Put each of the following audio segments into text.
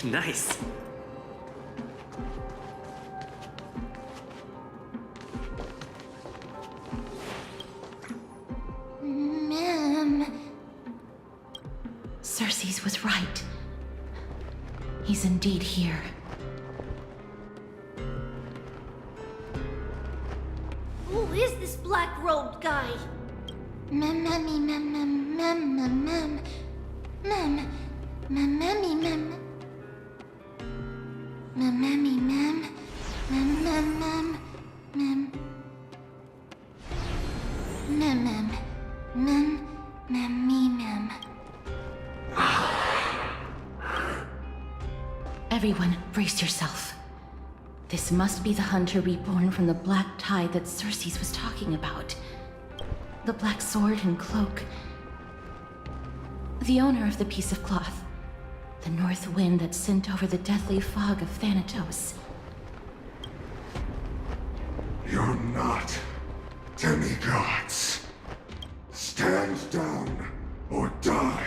Nice. Cersei's was right. He's indeed here. Who is this black-robed guy? Mem. Everyone, brace yourself. This must be the hunter reborn from the black tide that Cersei's was talking about. The black sword and cloak. The owner of the piece of cloth. The north wind that sent over the deathly fog of Thanatos. You're not demigods. Stand down or die.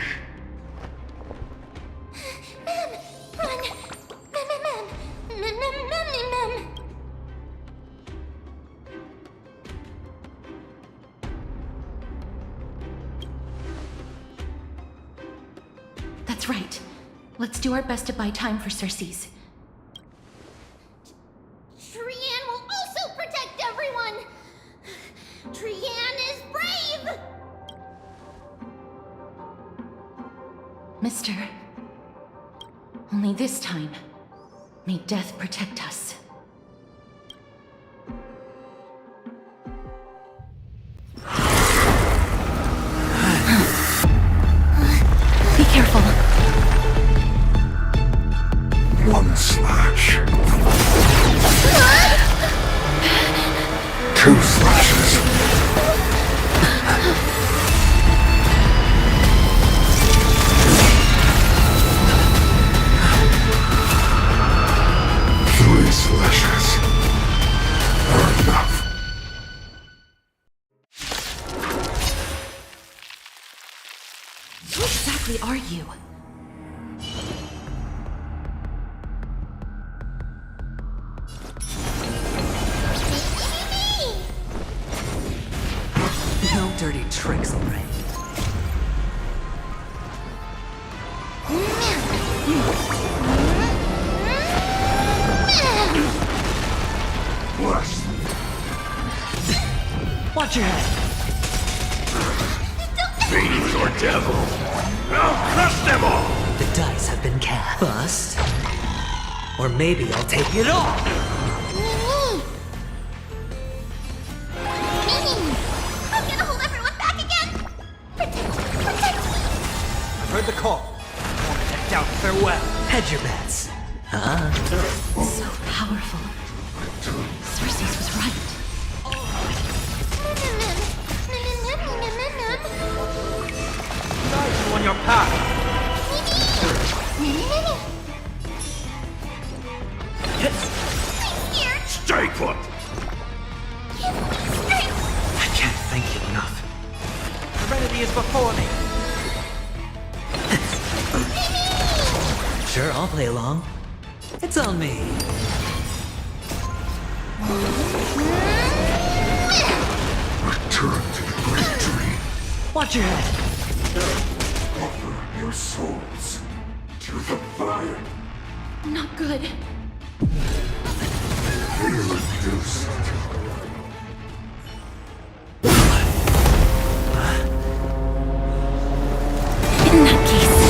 That's right. Let's do our best to buy time for Cersei's. Trian will also protect everyone! Trian is brave! Mister, only this time, may death protect us. Be careful. One slash. Two slashes. Three slashes are enough. Who exactly are you? No dirty tricks, alright? Bless. Watch your head. Fiend or devil. I'll crush them all. The dice have been cast. Bust. Or maybe I'll take it all. I'm gonna hold everyone back again! Protect! I've heard the call. I want to deck out farewell. Hedge your bets. So powerful. Cersei's was right. Guide you on your path. Stay put. I can't thank you enough. Serenity is before me. Sure, I'll play along. It's on me. Return to the great tree. Watch your head. Offer your souls to the fire. Not good. Be reduced. In that case...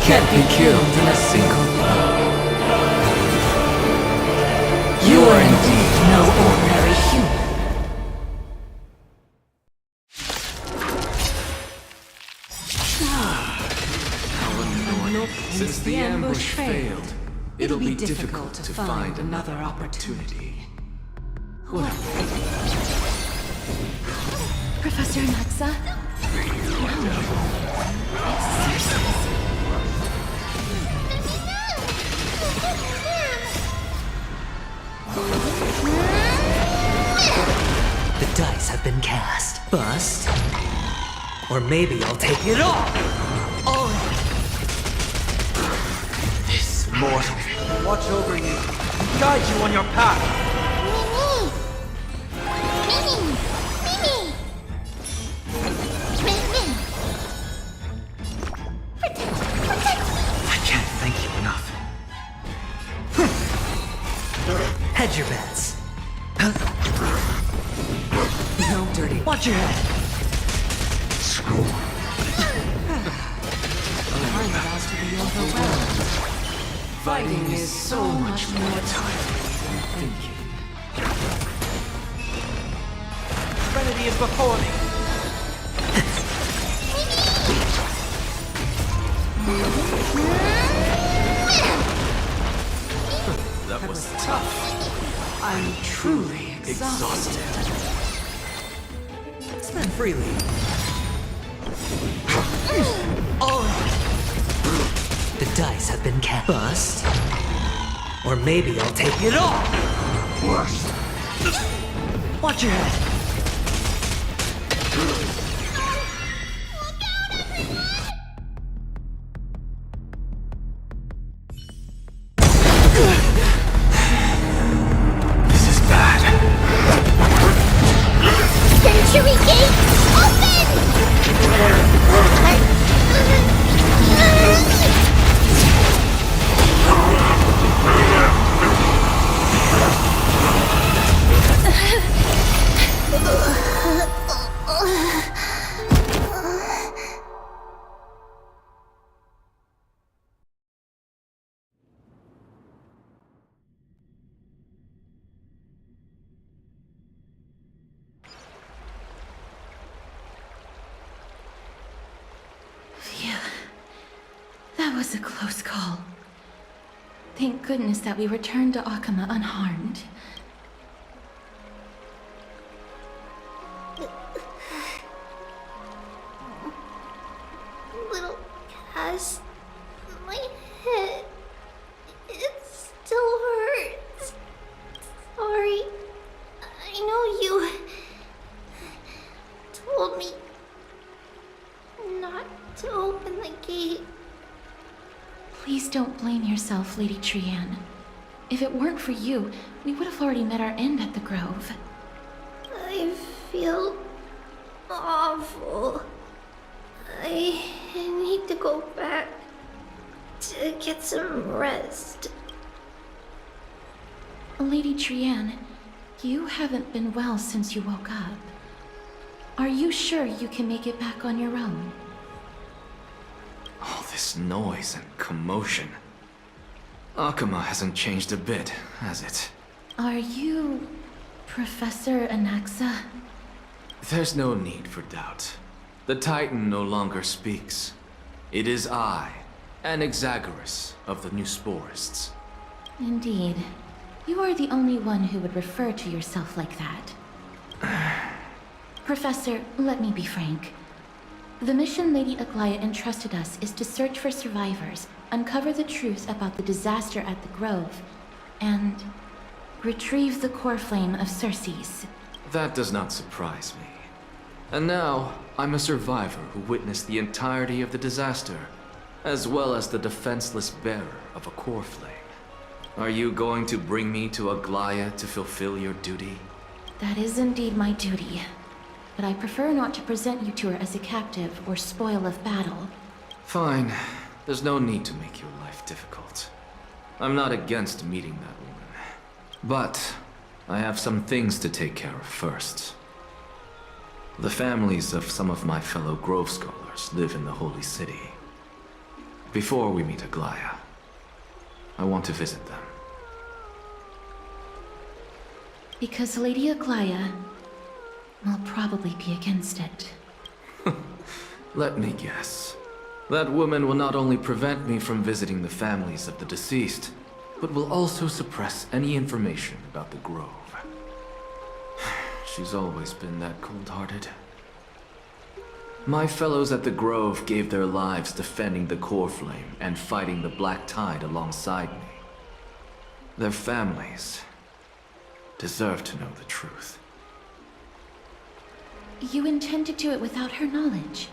Can't be killed in a single blow. You are indeed no ordinary human. Since the ambush failed, it'll be difficult to find another opportunity. What? Professor Naxa? No. It's Circe's. The dice have been cast. Bust. Or maybe I'll take it all! This mortal will watch over you, guide you on your path. I can't thank you enough. Hedge your bets. No dirty. Watch your head. I'm about to be overwhelmed. Fighting is so much more tiring than thinking. Serenity is before me. That was tough. I'm truly exhausted. Spend freely. The dice have been cast. Bust. Or maybe I'll take it all! Watch your head. This is bad. Century Gate, open! Phew. That was a close call. Thank goodness that we returned to Akama unharmed. Little Cass, my head, it still hurts. Sorry. I know you told me not to open the gate. Please don't blame yourself, Lady Trianne. If it weren't for you, we would have already met our end at the Grove. I feel awful. I need to go back to get some rest. Lady Trianne, you haven't been well since you woke up. Are you sure you can make it back on your own? All this noise and commotion. Akama hasn't changed a bit, has it? Are you Professor Anaxa? There's no need for doubt. The Titan no longer speaks. It is I, Anaxagoras of the New Sporists. Indeed. You are the only one who would refer to yourself like that. Professor, let me be frank. The mission Lady Aglaya entrusted us is to search for survivors, uncover the truth about the disaster at the Grove, and retrieve the core flame of Circe's. That does not surprise me. And now, I'm a survivor who witnessed the entirety of the disaster, as well as the defenseless bearer of a core flame. Are you going to bring me to Aglaya to fulfill your duty? That is indeed my duty. But I prefer not to present you to her as a captive or spoil of battle. Fine. There's no need to make your life difficult. I'm not against meeting that woman. But I have some things to take care of first. The families of some of my fellow Grove Scholars live in the Holy City. Before we meet Aglaya, I want to visit them. Because Lady Aglaya will probably be against it. Let me guess. That woman will not only prevent me from visiting the families of the deceased, but will also suppress any information about the Grove. She's always been that cold-hearted. My fellows at the Grove gave their lives defending the core flame and fighting the Black Tide alongside me. Their families deserve to know the truth. You intend to do it without her knowledge.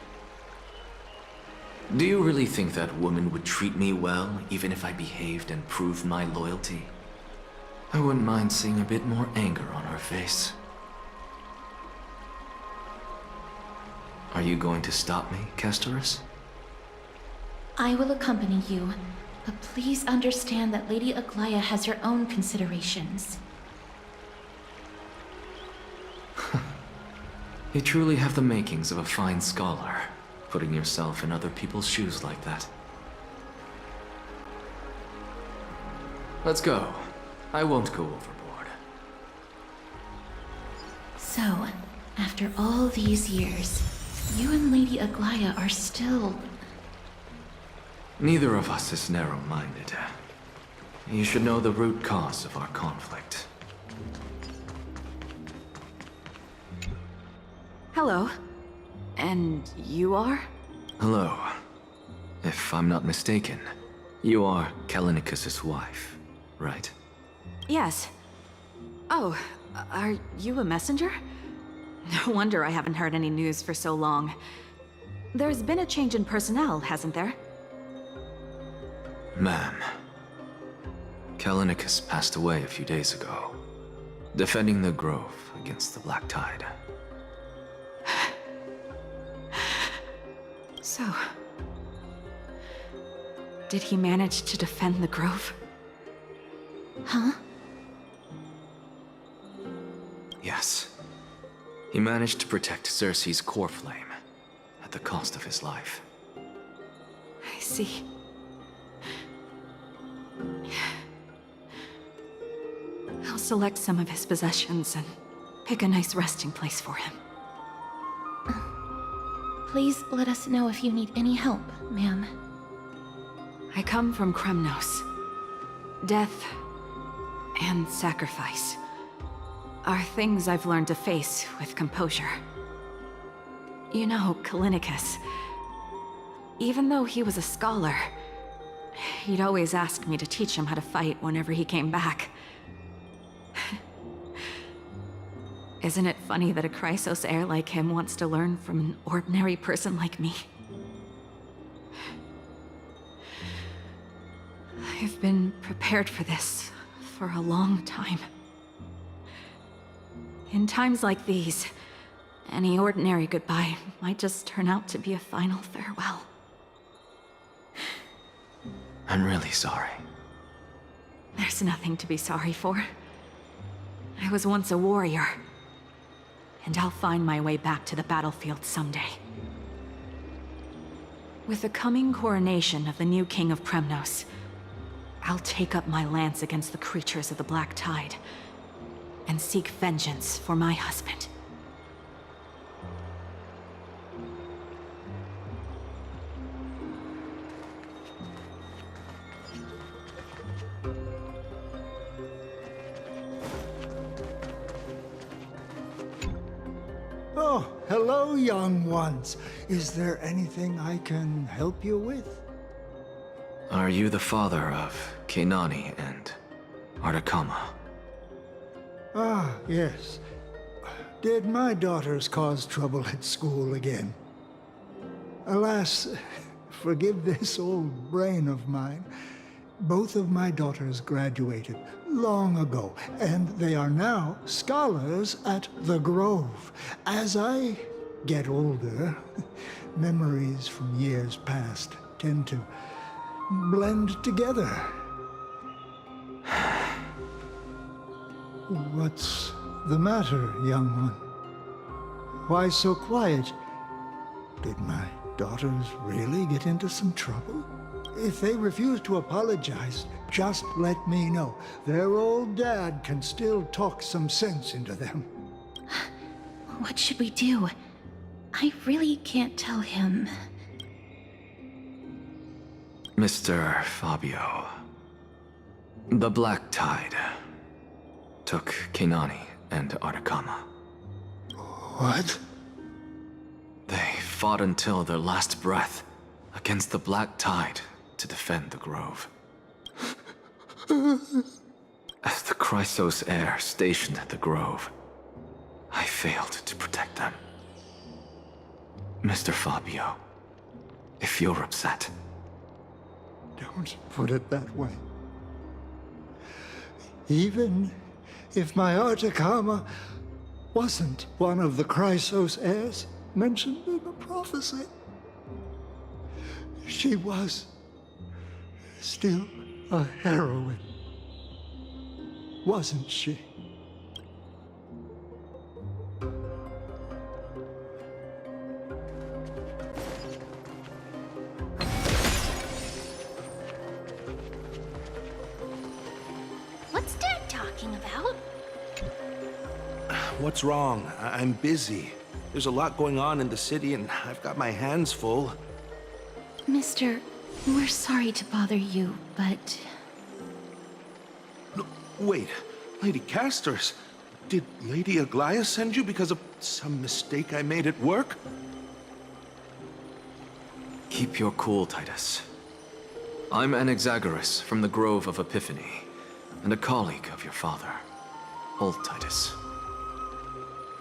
Do you really think that woman would treat me well, even if I behaved and proved my loyalty? I wouldn't mind seeing a bit more anger on her face. Are you going to stop me, Castorus? I will accompany you, but please understand that Lady Aglaya has her own considerations. You truly have the makings of a fine scholar, putting yourself in other people's shoes like that. Let's go. I won't go overboard. So, after all these years, you and Lady Aglaya are still... Neither of us is narrow-minded. You should know the root cause of our conflict. Hello. And you are? Hello. If I'm not mistaken, you are Kallinicus's wife, right? Yes. Oh, are you a messenger? No wonder I haven't heard any news for so long. There's been a change in personnel, hasn't there? Ma'am, Kallinicus passed away a few days ago, defending the Grove against the Black Tide. So... did he manage to defend the Grove? Huh? Yes. He managed to protect Cersei's core flame, at the cost of his life. I see. I'll select some of his possessions and pick a nice resting place for him. Please let us know if you need any help, ma'am. I come from Kremnos. Death and sacrifice are things I've learned to face with composure. You know, Kallinicus, even though he was a scholar, he'd always ask me to teach him how to fight whenever he came back. Isn't it funny that a Chrysos heir like him wants to learn from an ordinary person like me? I've been prepared for this for a long time. In times like these, any ordinary goodbye might just turn out to be a final farewell. I'm really sorry. There's nothing to be sorry for. I was once a warrior, and I'll find my way back to the battlefield someday. With the coming coronation of the new king of Kremnos, I'll take up my lance against the creatures of the Black Tide and seek vengeance for my husband. Oh, hello, young ones. Is there anything I can help you with? Are you the father of Keinani and Artakama? Ah, yes. Did my daughters cause trouble at school again? Alas, forgive this old brain of mine. Both of my daughters graduated long ago, and they are now scholars at the Grove. As I get older, memories from years past tend to blend together. What's the matter, young one? Why so quiet? Did my daughters really get into some trouble? If they refuse to apologize, just let me know. Their old dad can still talk some sense into them. What should we do? I really can't tell him. Mr. Fabio, the Black Tide took Keinani and Artakama. What? They fought until their last breath against the Black Tide to defend the Grove. As the Chrysos heir stationed at the Grove, I failed to protect them. Mr. Fabio, if you're upset... Don't put it that way. Even if my Artakama wasn't one of the Chrysos heirs mentioned in the prophecy, she was still a heroine, wasn't she? What's Dad talking about? What's wrong? I'm busy. There's a lot going on in the city, and I've got my hands full. Mister, we're sorry to bother you, but... Wait, Lady Castors, did Lady Aglaia send you because of some mistake I made at work? Keep your cool, Titus. I'm Anaxagoras from the Grove of Epiphany, and a colleague of your father, Old Titus.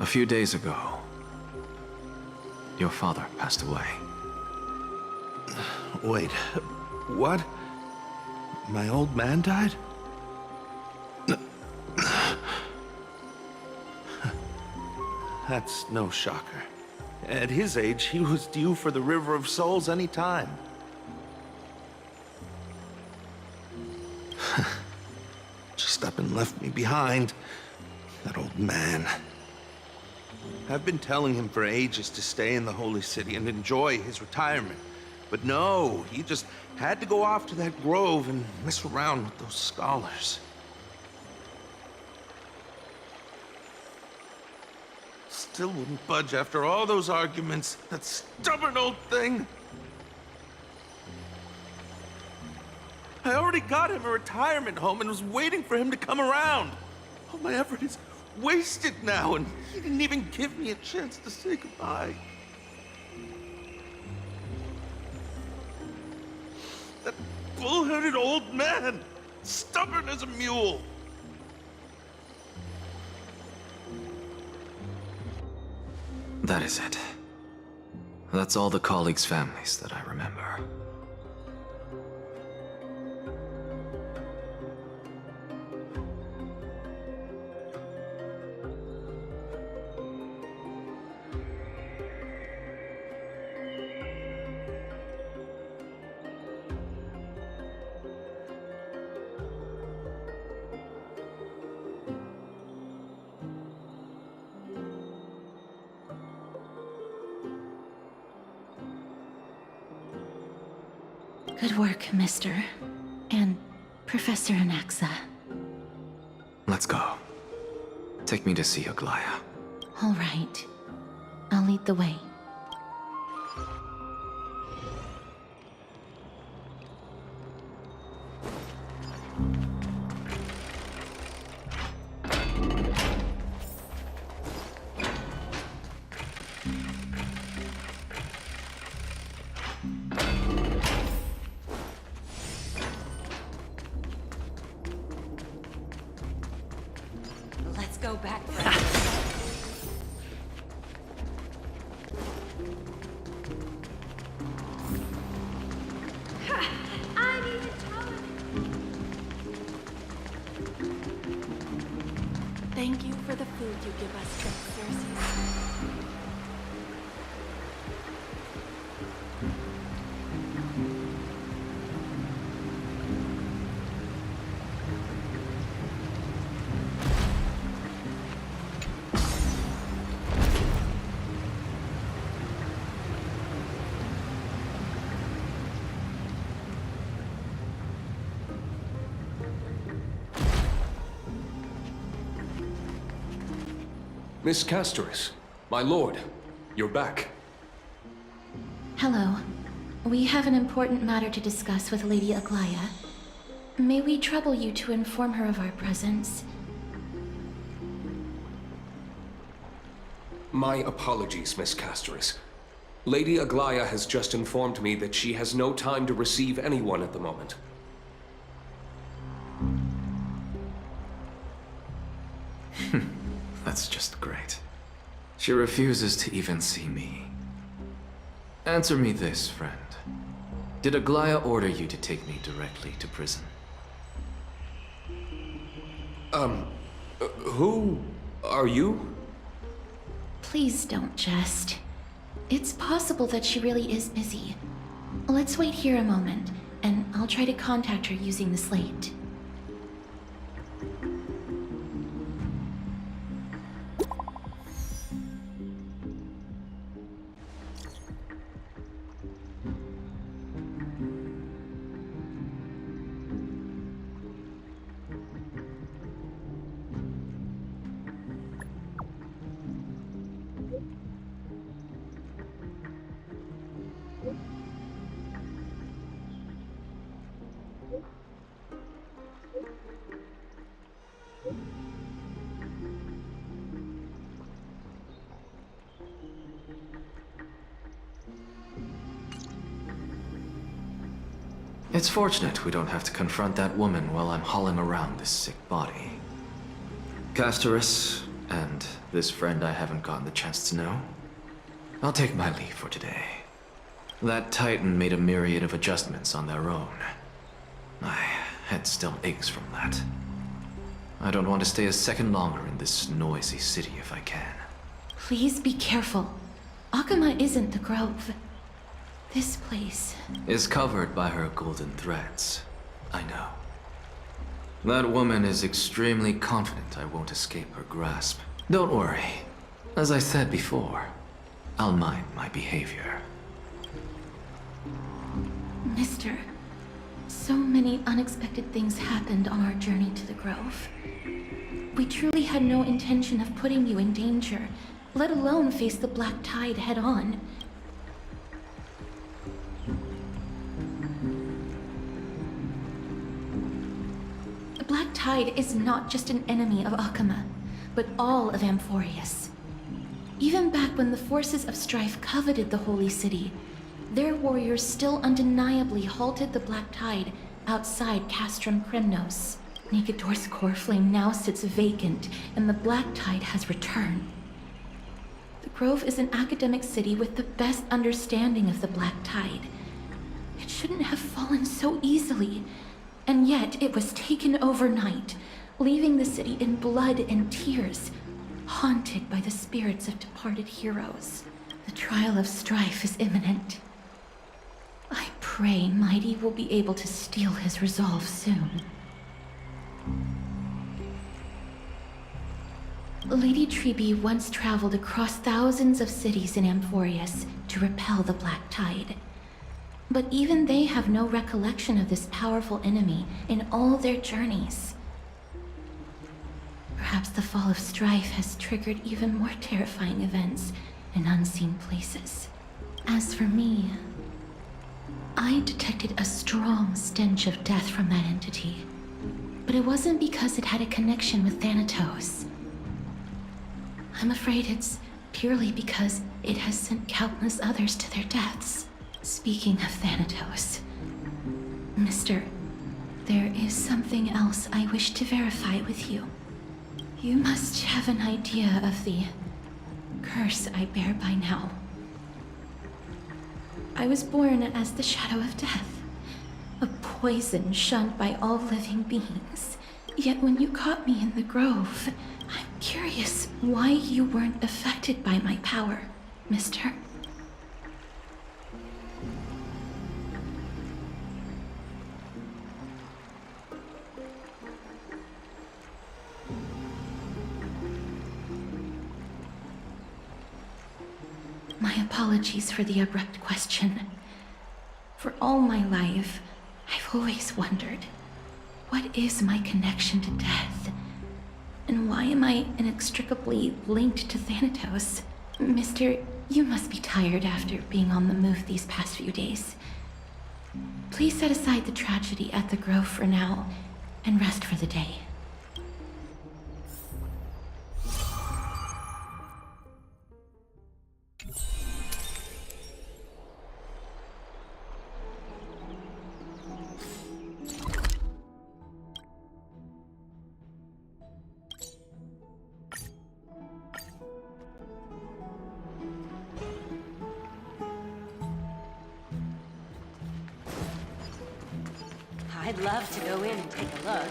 A few days ago, your father passed away. Wait, what? My old man died? That's no shocker. At his age, he was due for the River of Souls any time. Just up and left me behind. That old man. I've been telling him for ages to stay in the Holy City and enjoy his retirement. But no, he just had to go off to that grove and mess around with those scholars. Still wouldn't budge after all those arguments. That stubborn old thing. I already got him a retirement home and was waiting for him to come around. All my effort is wasted now, and he didn't even give me a chance to say goodbye. That bull-headed old man, stubborn as a mule. That is it. That's all the colleagues' families that I remember. Good work, Mister. And Professor Anaxa. Let's go. Take me to see Aglaia. All right. I'll lead the way. Let's go back there. I need to tell him. Thank you for the food you give us, Xerxes. Miss Castoris, my lord, you're back. Hello. We have an important matter to discuss with Lady Aglaia. May we trouble you to inform her of our presence? My apologies, Miss Castoris. Lady Aglaya has just informed me that she has no time to receive anyone at the moment. That's just great. She refuses to even see me. Answer me this, friend. Did Aglaya order you to take me directly to prison? Who are you? Please don't jest. It's possible that she really is busy. Let's wait here a moment, and I'll try to contact her using the slate. It's fortunate we don't have to confront that woman while I'm hauling around this sick body. Castoris, and this friend I haven't gotten the chance to know, I'll take my leave for today. That Titan made a myriad of adjustments on their own. My head still aches from that. I don't want to stay a second longer in this noisy city if I can. Please be careful. Akama isn't the Grove. This place Is covered by her golden threads. I know. That woman is extremely confident I won't escape her grasp. Don't worry. As I said before, I'll mind my behavior. Mister, so many unexpected things happened on our journey to the Grove. We truly had no intention of putting you in danger, let alone face the Black Tide head-on. The Black Tide is not just an enemy of Akama, but all of Amphorius. Even back when the forces of strife coveted the Holy City, their warriors still undeniably halted the Black Tide outside Castrum Kremnos. Nikedor's core flame now sits vacant, and the Black Tide has returned. The Grove is an academic city with the best understanding of the Black Tide. It shouldn't have fallen so easily, and yet it was taken overnight, leaving the city in blood and tears, haunted by the spirits of departed heroes. The trial of strife is imminent. I pray Mighty will be able to steel his resolve soon. Lady Trebe once traveled across thousands of cities in Amphorius to repel the Black Tide. But even they have no recollection of this powerful enemy in all their journeys. Perhaps the fall of strife has triggered even more terrifying events in unseen places. As for me, I detected a strong stench of death from that entity. But it wasn't because it had a connection with Thanatos. I'm afraid it's purely because it has sent countless others to their deaths. Speaking of Thanatos, Mister, there is something else I wish to verify with you. You must have an idea of the curse I bear by now. I was born as the shadow of death, a poison shunned by all living beings. Yet when you caught me in the Grove, I'm curious why you weren't affected by my power, Mister. My apologies for the abrupt question. For all my life, I've always wondered, what is my connection to death? And why am I inextricably linked to Thanatos? Mister, you must be tired after being on the move these past few days. Please set aside the tragedy at the Grove for now, and rest for the day. 」 . I'd love to go in and take a look.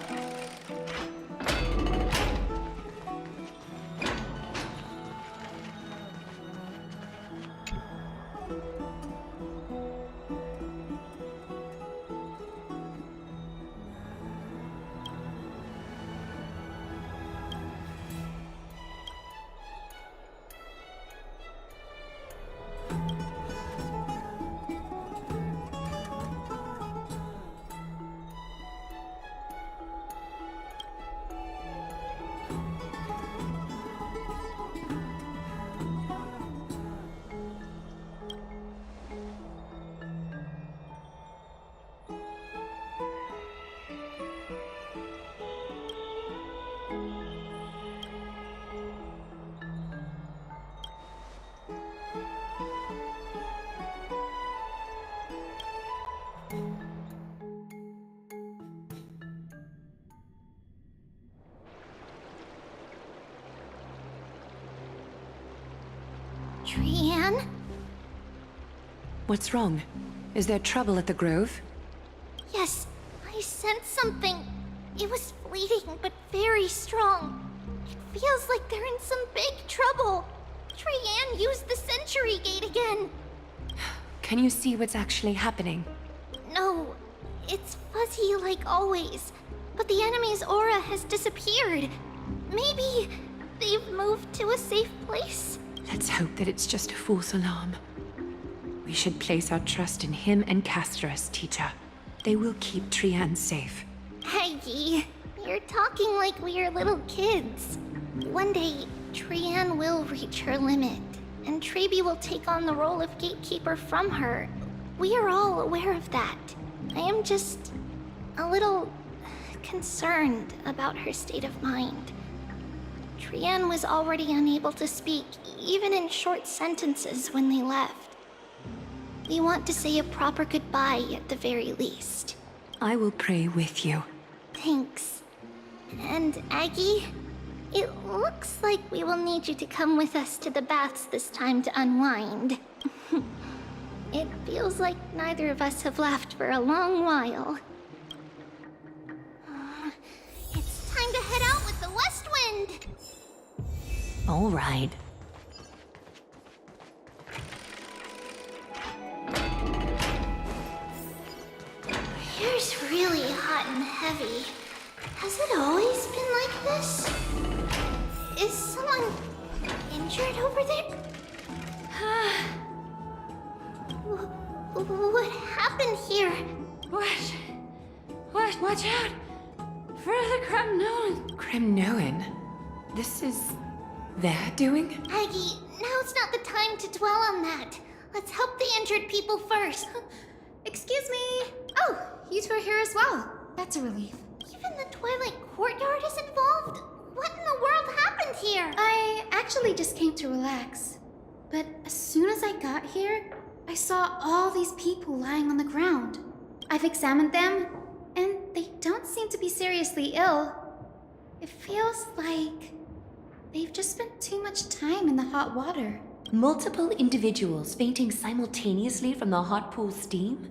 Trianne? What's wrong? Is there trouble at the Grove? Yes, I sensed something. It was fleeting, but very strong. It feels like they're in some big trouble. Trianne used the Century Gate again. Can you see what's actually happening? No, it's fuzzy like always. But the enemy's aura has disappeared. Maybe they've moved to a safe place? Let's hope that it's just a false alarm. We should place our trust in him and Castorus, teacher. They will keep Trianne safe. Aggie, you're talking like we're little kids. One day, Trianne will reach her limit, and Trebi will take on the role of gatekeeper from her. We are all aware of that. I am just a little concerned about her state of mind. Trianne was already unable to speak, even in short sentences when they left. We want to say a proper goodbye at the very least. I will pray with you. Thanks. And Aggie, it looks like we will need you to come with us to the baths this time to unwind. It feels like neither of us have laughed for a long while. It's time to head out with the west wind! All right. Here's really hot and heavy. Has it always been like this? Is someone injured over there? What happened here? What? Watch out! For the Kremnoan! Kremnoan? This is their doing? Aggie, now's not the time to dwell on that. Let's help the injured people first. Excuse me! Oh, you two are here as well. That's a relief. Even the Twilight Courtyard is involved? What in the world happened here? I actually just came to relax. But as soon as I got here, I saw all these people lying on the ground. I've examined them, and they don't seem to be seriously ill. It feels like they've just spent too much time in the hot water. Multiple individuals fainting simultaneously from the hot pool steam?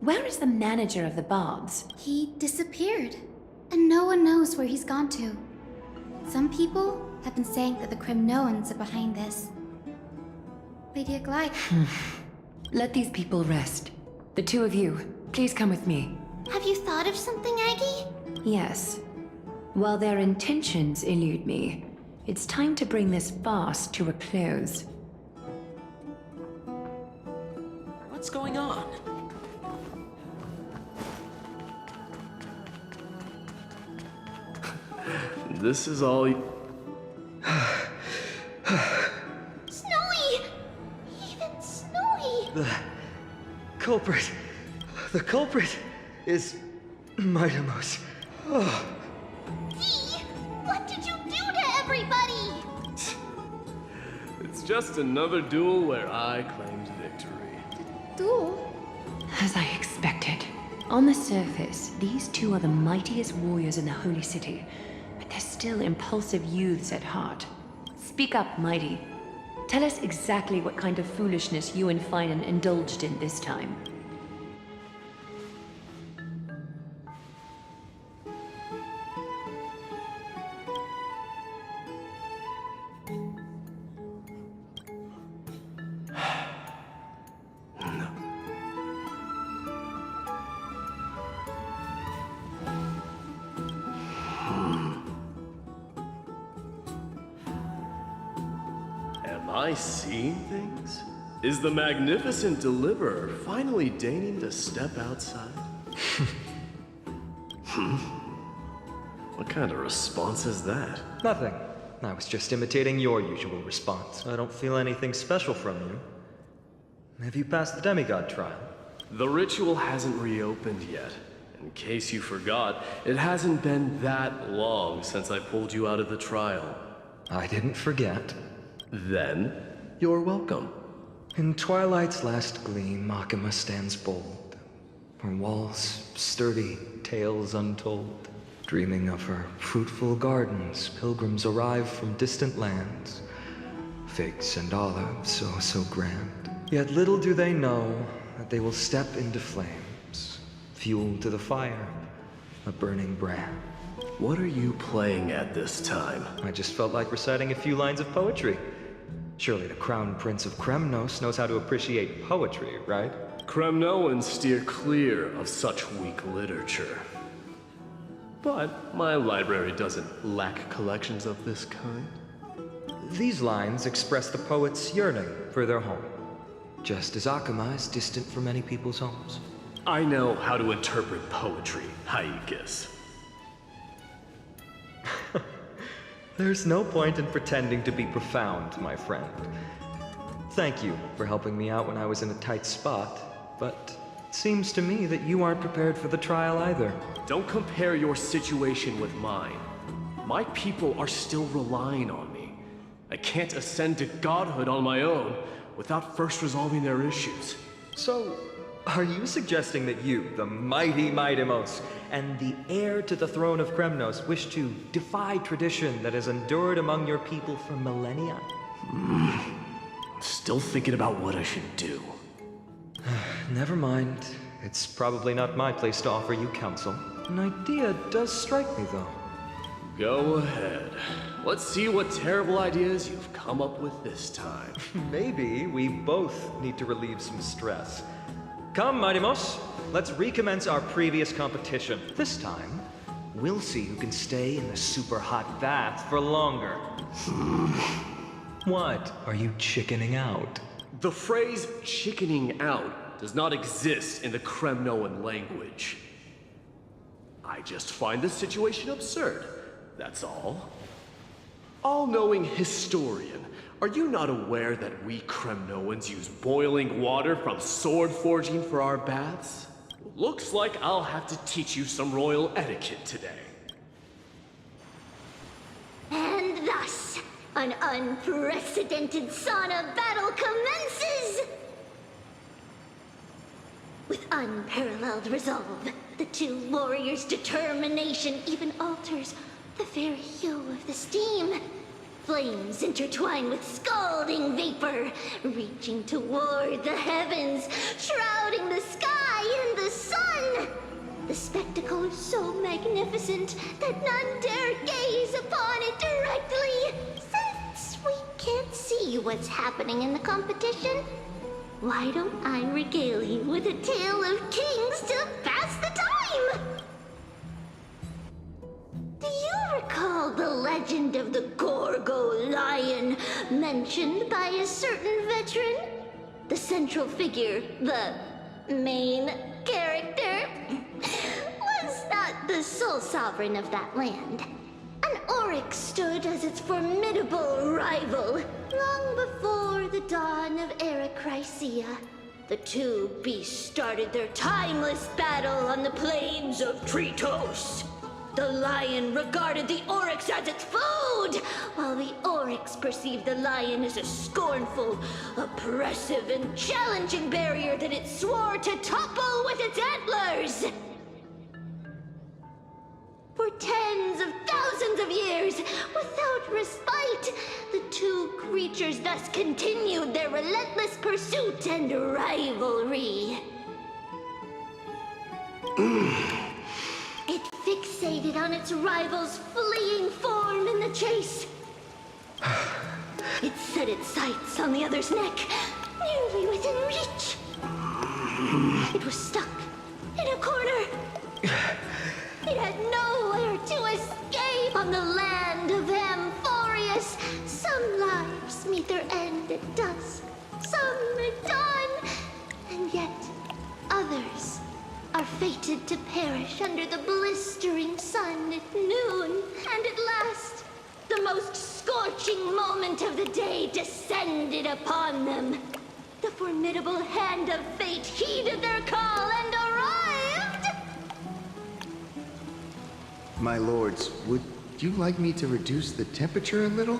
Where is the manager of the baths? He disappeared, and no one knows where he's gone to. Some people have been saying that the Kremnoans are behind this. Lady Aglaia. Let these people rest. The two of you, please come with me. Have you thought of something, Aggie? Yes. While their intentions elude me, it's time to bring this farce to a close. What's going on? This is all Snowy! Even Snowy! The culprit is Mightimos. Oh. Dee! What did you do to everybody? It's just another duel where I claimed victory. Duel? As I expected. On the surface, these two are the mightiest warriors in the Holy City, but they're still impulsive youths at heart. Speak up, Mighty. Tell us exactly what kind of foolishness you and Finan indulged in this time. Am I seeing things? Is the magnificent deliverer finally deigning to step outside? What kind of response is that? Nothing. I was just imitating your usual response. I don't feel anything special from you. Have you passed the demigod trial? The ritual hasn't reopened yet. In case you forgot, it hasn't been that long since I pulled you out of the trial. I didn't forget. Then, you're welcome. In twilight's last gleam, Makima stands bold. Her walls sturdy, tales untold. Dreaming of her fruitful gardens, pilgrims arrive from distant lands. Figs and olives, oh so grand. Yet little do they know that they will step into flames. Fuel to the fire, a burning brand. What are you playing at this time? I just felt like reciting a few lines of poetry. Surely the Crown Prince of Kremnos knows how to appreciate poetry, right? Kremnoans steer clear of such weak literature. But my library doesn't lack collections of this kind. These lines express the poet's yearning for their home, just as Akama is distant from many people's homes. I know how to interpret poetry, Haikis. There's no point in pretending to be profound, my friend. Thank you for helping me out when I was in a tight spot, but it seems to me that you aren't prepared for the trial either. Don't compare your situation with mine. My people are still relying on me. I can't ascend to godhood on my own without first resolving their issues. So, are you suggesting that you, the mighty Mightimos, and the heir to the throne of Kremnos, wish to defy tradition that has endured among your people for millennia? I'm still thinking about what I should do. Never mind. It's probably not my place to offer you counsel. An idea does strike me, though. Go ahead. Let's see what terrible ideas you've come up with this time. Maybe we both need to relieve some stress. Come, Mightimos, let's recommence our previous competition. This time, we'll see who can stay in the super hot bath for longer. What? Are you chickening out? The phrase chickening out does not exist in the Kremnoan language. I just find this situation absurd, that's all. All-knowing historian, are you not aware that we Kremnoans use boiling water from sword forging for our baths? Looks like I'll have to teach you some royal etiquette today. And thus, an unprecedented sauna battle commences! With unparalleled resolve, the two warriors' determination even alters the very hue of the steam. Flames intertwine with scalding vapor, reaching toward the heavens, shrouding the sky and the sun. The spectacle is so magnificent that none dare gaze upon it directly. Since we can't see what's happening in the competition, why don't I regale you with a tale of kings to pass the time? Do you recall the legend of the Gorgo lion mentioned by a certain veteran? The central figure, the main character, was not the sole sovereign of that land. An Oryx stood as its formidable rival long before the dawn of Era Chrysia. The two beasts started their timeless battle on the plains of Tritos. The lion regarded the Oryx as its food, while the Oryx perceived the lion as a scornful, oppressive, and challenging barrier that it swore to topple with its antlers. For tens of thousands of years, without respite, the two creatures thus continued their relentless pursuit and rivalry. It fixated on its rival's fleeing form in the chase. It set its sights on the other's neck, nearly within reach. It was stuck in a corner. It had nowhere to escape. On the land of Amphorius, some lives meet meet their end at dusk, some at dawn, and yet others are fated to perish under the blistering sun at noon. And at last, the most scorching moment of the day descended upon them. The formidable hand of fate heeded their call and arrived! My lords, would you like me to reduce the temperature a little?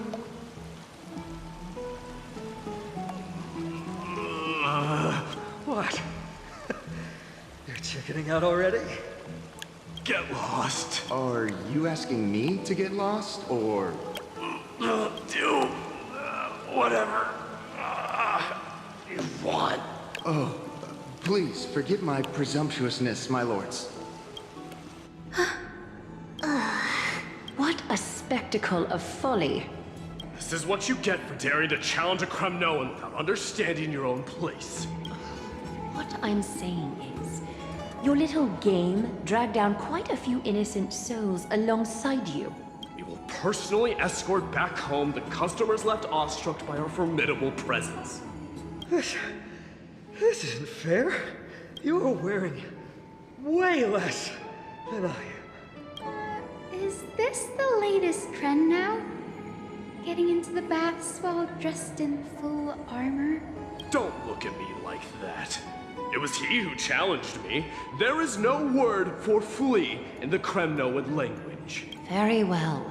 What? You're chickening out already? Get lost. Are you asking me to get lost, or...? Do whatever you want. Oh, please forgive my presumptuousness, my lords. What a spectacle of folly. This is what you get for daring to challenge a Kremnoan without understanding your own place. What I'm saying is, your little game dragged down quite a few innocent souls alongside you. We will personally escort back home the customers left awestruck by our formidable presence. This isn't fair. You are wearing way less than I am. Is this the latest trend now? Getting into the baths while dressed in full armor? Don't look at me like that. It was he who challenged me. There is no word for flee in the Kremnoan language. Very well.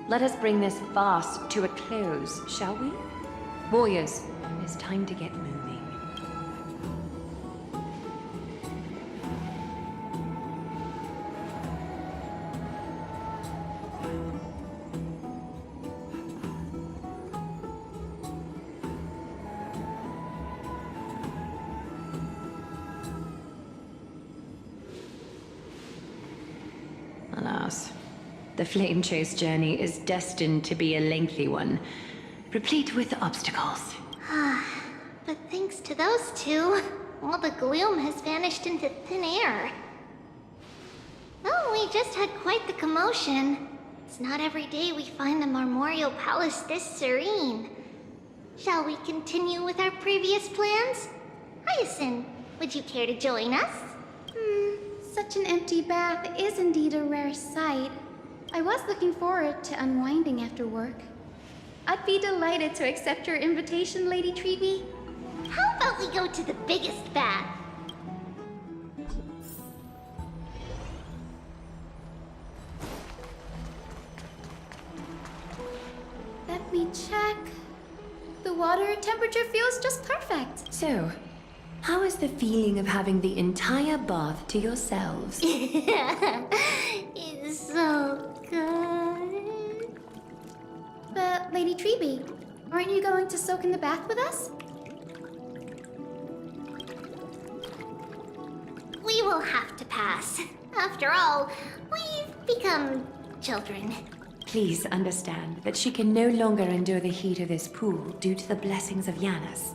Let us bring this farce to a close, shall we? Warriors, it is time to get moving. Alas, the flame chase journey is destined to be a lengthy one, replete with obstacles. But thanks to those two, all the gloom has vanished into thin air. Oh, we just had quite the commotion. It's not every day we find the Marmoreal Palace this serene. Shall we continue with our previous plans? Hyacinth, would you care to join us? Such an empty bath is indeed a rare sight. I was looking forward to unwinding after work. I'd be delighted to accept your invitation, Lady Treeby. How about we go to the biggest bath? Let me check. The water temperature feels just perfect. So, how is the feeling of having the entire bath to yourselves? It's so good. But, Lady Treeby, aren't you going to soak in the bath with us? We will have to pass. After all, we've become children. Please understand that she can no longer endure the heat of this pool due to the blessings of Yanis.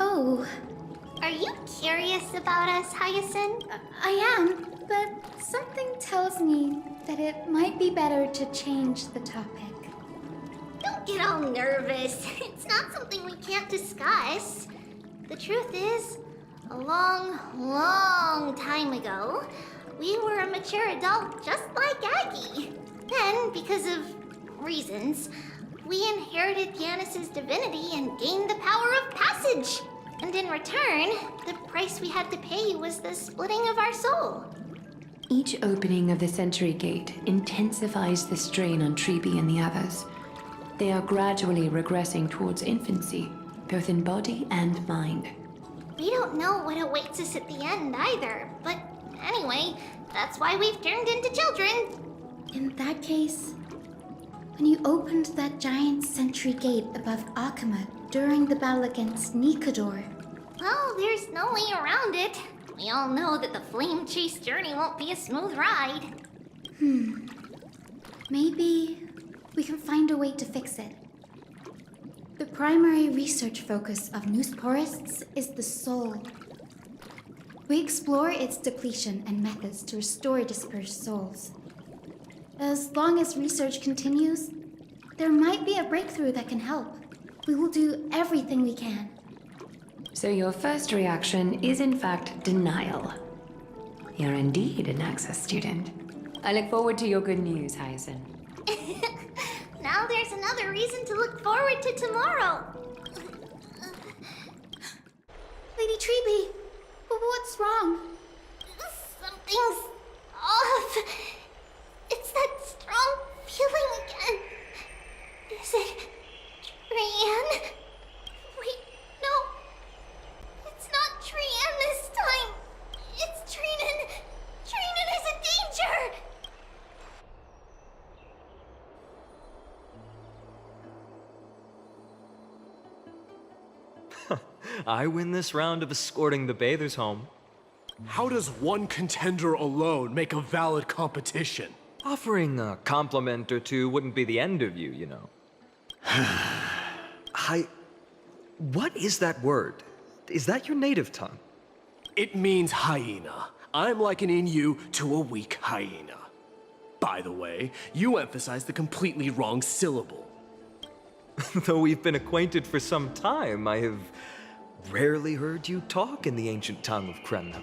Oh. Are you curious about us, Hyacinth? I am, but something tells me that it might be better to change the topic. Don't get all nervous. It's not something we can't discuss. The truth is, a long, long time ago, we were a mature adult just like Aggie. Then, because of reasons, we inherited Yanis's divinity and gained the power of passage. And in return, the price we had to pay was the splitting of our soul. Each opening of the Century Gate intensifies the strain on Treeby and the others. They are gradually regressing towards infancy, both in body and mind. We don't know what awaits us at the end either, but anyway, that's why we've turned into children. In that case, when you opened that giant Sentry Gate above Akama during the battle against Nikador... Well, there's no way around it. We all know that the flame chase journey won't be a smooth ride. Maybe we can find a way to fix it. The primary research focus of Noosporists is the soul. We explore its depletion and methods to restore dispersed souls. As long as research continues, there might be a breakthrough that can help. We will do everything we can. So your first reaction is in fact denial. You're indeed an Access student. I look forward to your good news, Hyacinth. Now there's another reason to look forward to tomorrow. Lady Treeby, what's wrong? Something's off. It's that strong feeling again. Is it Trian? Wait, no. It's not Trian this time. It's Trinan. Trinan is in danger. I win this round of escorting the bathers home. How does one contender alone make a valid competition? Offering a compliment or two wouldn't be the end of you, you know. What is that word? Is that your native tongue? It means hyena. I'm likening you to a weak hyena. By the way, you emphasize the completely wrong syllable. Though we've been acquainted for some time, I have rarely heard you talk in the ancient tongue of Kremnos.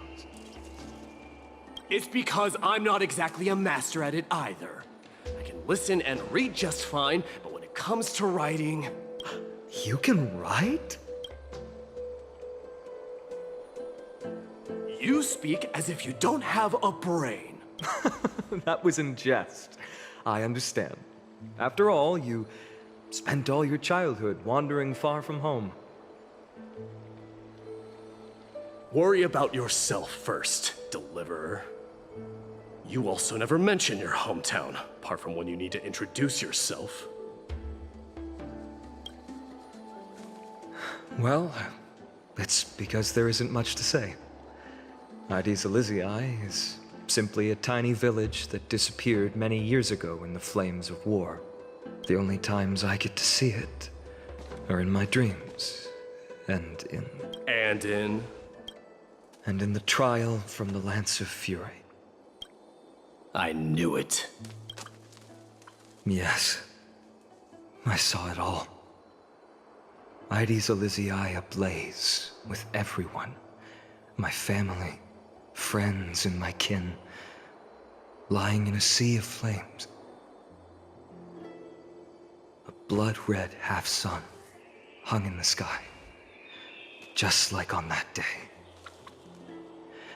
It's because I'm not exactly a master at it either. I can listen and read just fine, but when it comes to writing... You can write? You speak as if you don't have a brain. That was in jest. I understand. After all, you spent all your childhood wandering far from home. Worry about yourself first, Deliverer. You also never mention your hometown, apart from when you need to introduce yourself. Well, it's because there isn't much to say. Ides Elysiae is simply a tiny village that disappeared many years ago in the flames of war. The only times I get to see it are in my dreams, and in the trial from the Lance of Fury. I knew it. Yes, I saw it all. Ides Elysiae ablaze with everyone. My family, friends, and my kin, lying in a sea of flames. A blood-red half-sun hung in the sky, just like on that day.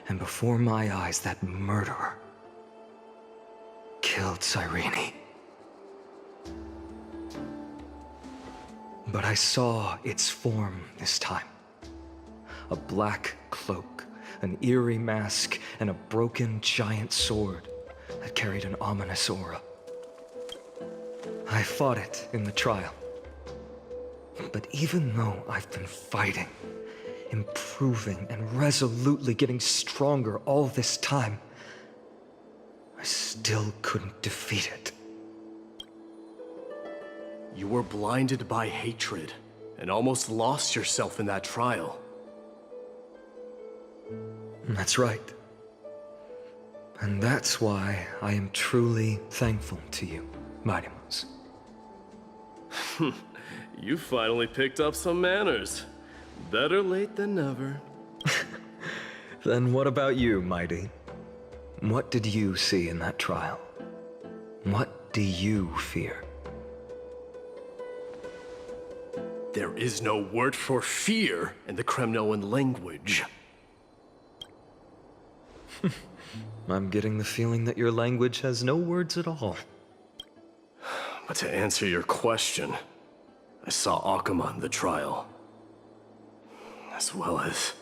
And before my eyes, that murderer killed Cyrene. But I saw its form this time. A black cloak, an eerie mask, and a broken giant sword that carried an ominous aura. I fought it in the trial. But even though I've been fighting, improving, and resolutely getting stronger all this time, I still couldn't defeat it. You were blinded by hatred, and almost lost yourself in that trial. That's right. And that's why I am truly thankful to you, Mightymas. You finally picked up some manners. Better late than never. Then what about you, Mighty? What did you see in that trial? What do you fear? There is no word for fear in the Kremnoan language. I'm getting the feeling that your language has no words at all. But to answer your question, I saw Akuma in the trial. As well as...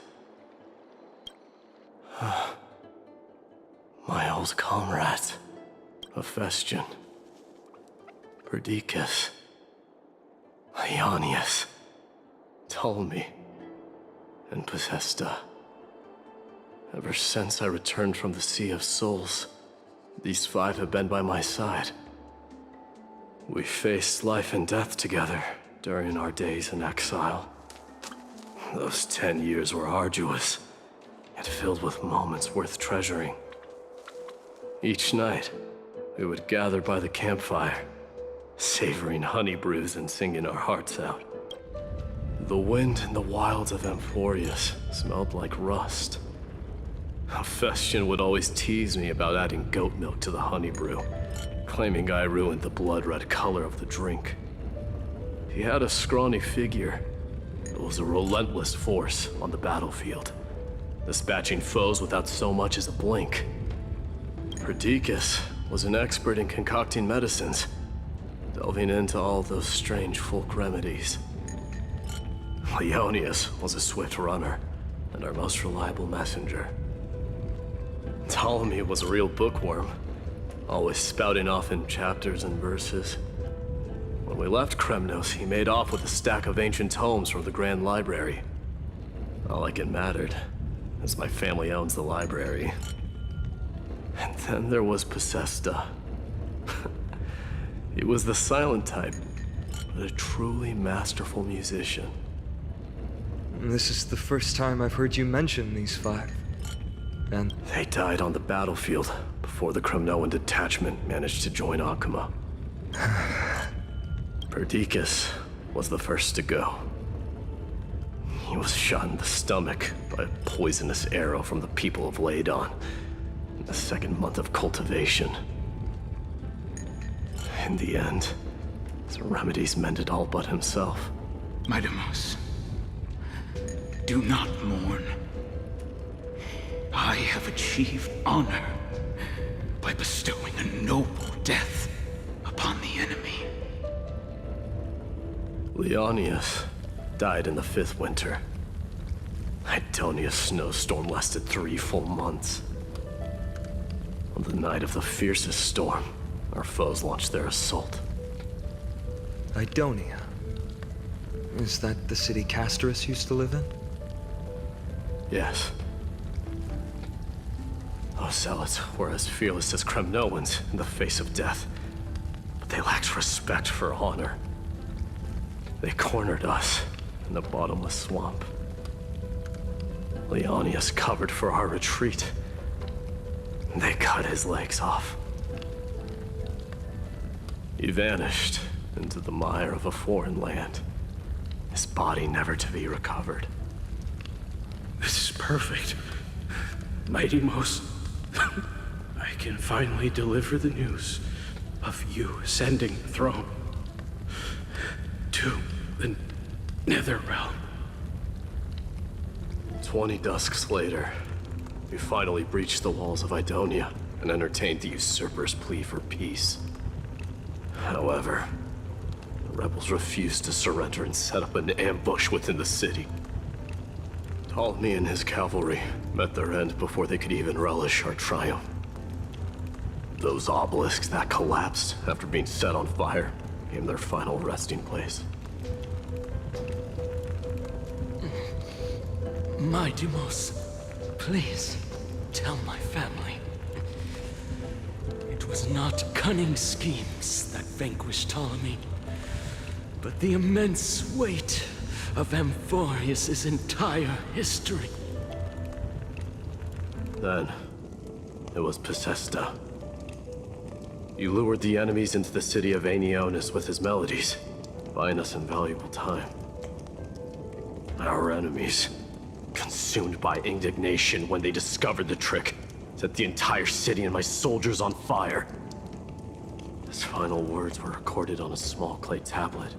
my old comrades. Hephaestion. Perdiccas. Ionius. Ptolemy. And Possesta. Ever since I returned from the Sea of Souls, these five have been by my side. We faced life and death together during our days in exile. Those 10 years were arduous, yet filled with moments worth treasuring. Each night, we would gather by the campfire, savoring honey brews and singing our hearts out. The wind in the wilds of Amphorius smelled like rust. Hephaestion would always tease me about adding goat milk to the honey brew, claiming I ruined the blood-red color of the drink. He had a scrawny figure, but was a relentless force on the battlefield, dispatching foes without so much as a blink. Perdiccas was an expert in concocting medicines, delving into all those strange folk remedies. Leonius was a swift runner and our most reliable messenger. Ptolemy was a real bookworm, always spouting off in chapters and verses. When we left Kremnos, he made off with a stack of ancient tomes from the Grand Library. Not like it mattered, as my family owns the library. And then there was Possesta. He was the silent type, but a truly masterful musician. This is the first time I've heard you mention these five. And they died on the battlefield before the Kremnoan detachment managed to join Akuma. Perdiccas was the first to go. He was shot in the stomach by a poisonous arrow from the people of Ladon in the second month of cultivation. In the end, his remedies mended all but himself. Midamos, do not mourn. I have achieved honor by bestowing a noble death upon the enemy. Leonius died in the 5th winter. Idonia's snowstorm lasted 3 full months. On the night of the fiercest storm, our foes launched their assault. Idonia? Is that the city Castorus used to live in? Yes. Those zealots were as fearless as Kremnoans in the face of death, but they lacked respect for honor. They cornered us in the bottomless swamp. Leonius covered for our retreat. They cut his legs off. He vanished into the mire of a foreign land, his body never to be recovered. This is perfect. Mighty Most, I can finally deliver the news of you ascending the throne to the Nether Realm. 20 dusks later, we finally breached the walls of Idonia and entertained the usurper's plea for peace. However, the rebels refused to surrender and set up an ambush within the city. Ptolemy and his cavalry met their end before they could even relish our triumph. Those obelisks that collapsed after being set on fire became their final resting place. Midamos, please, tell my family. It was not cunning schemes that vanquished Ptolemy, but the immense weight of Amphorius' entire history. Then, it was Possesta. He lured the enemies into the city of Aenionis with his melodies, buying us invaluable time. Our enemies, consumed by indignation when they discovered the trick, set the entire city and my soldiers on fire. His final words were recorded on a small clay tablet,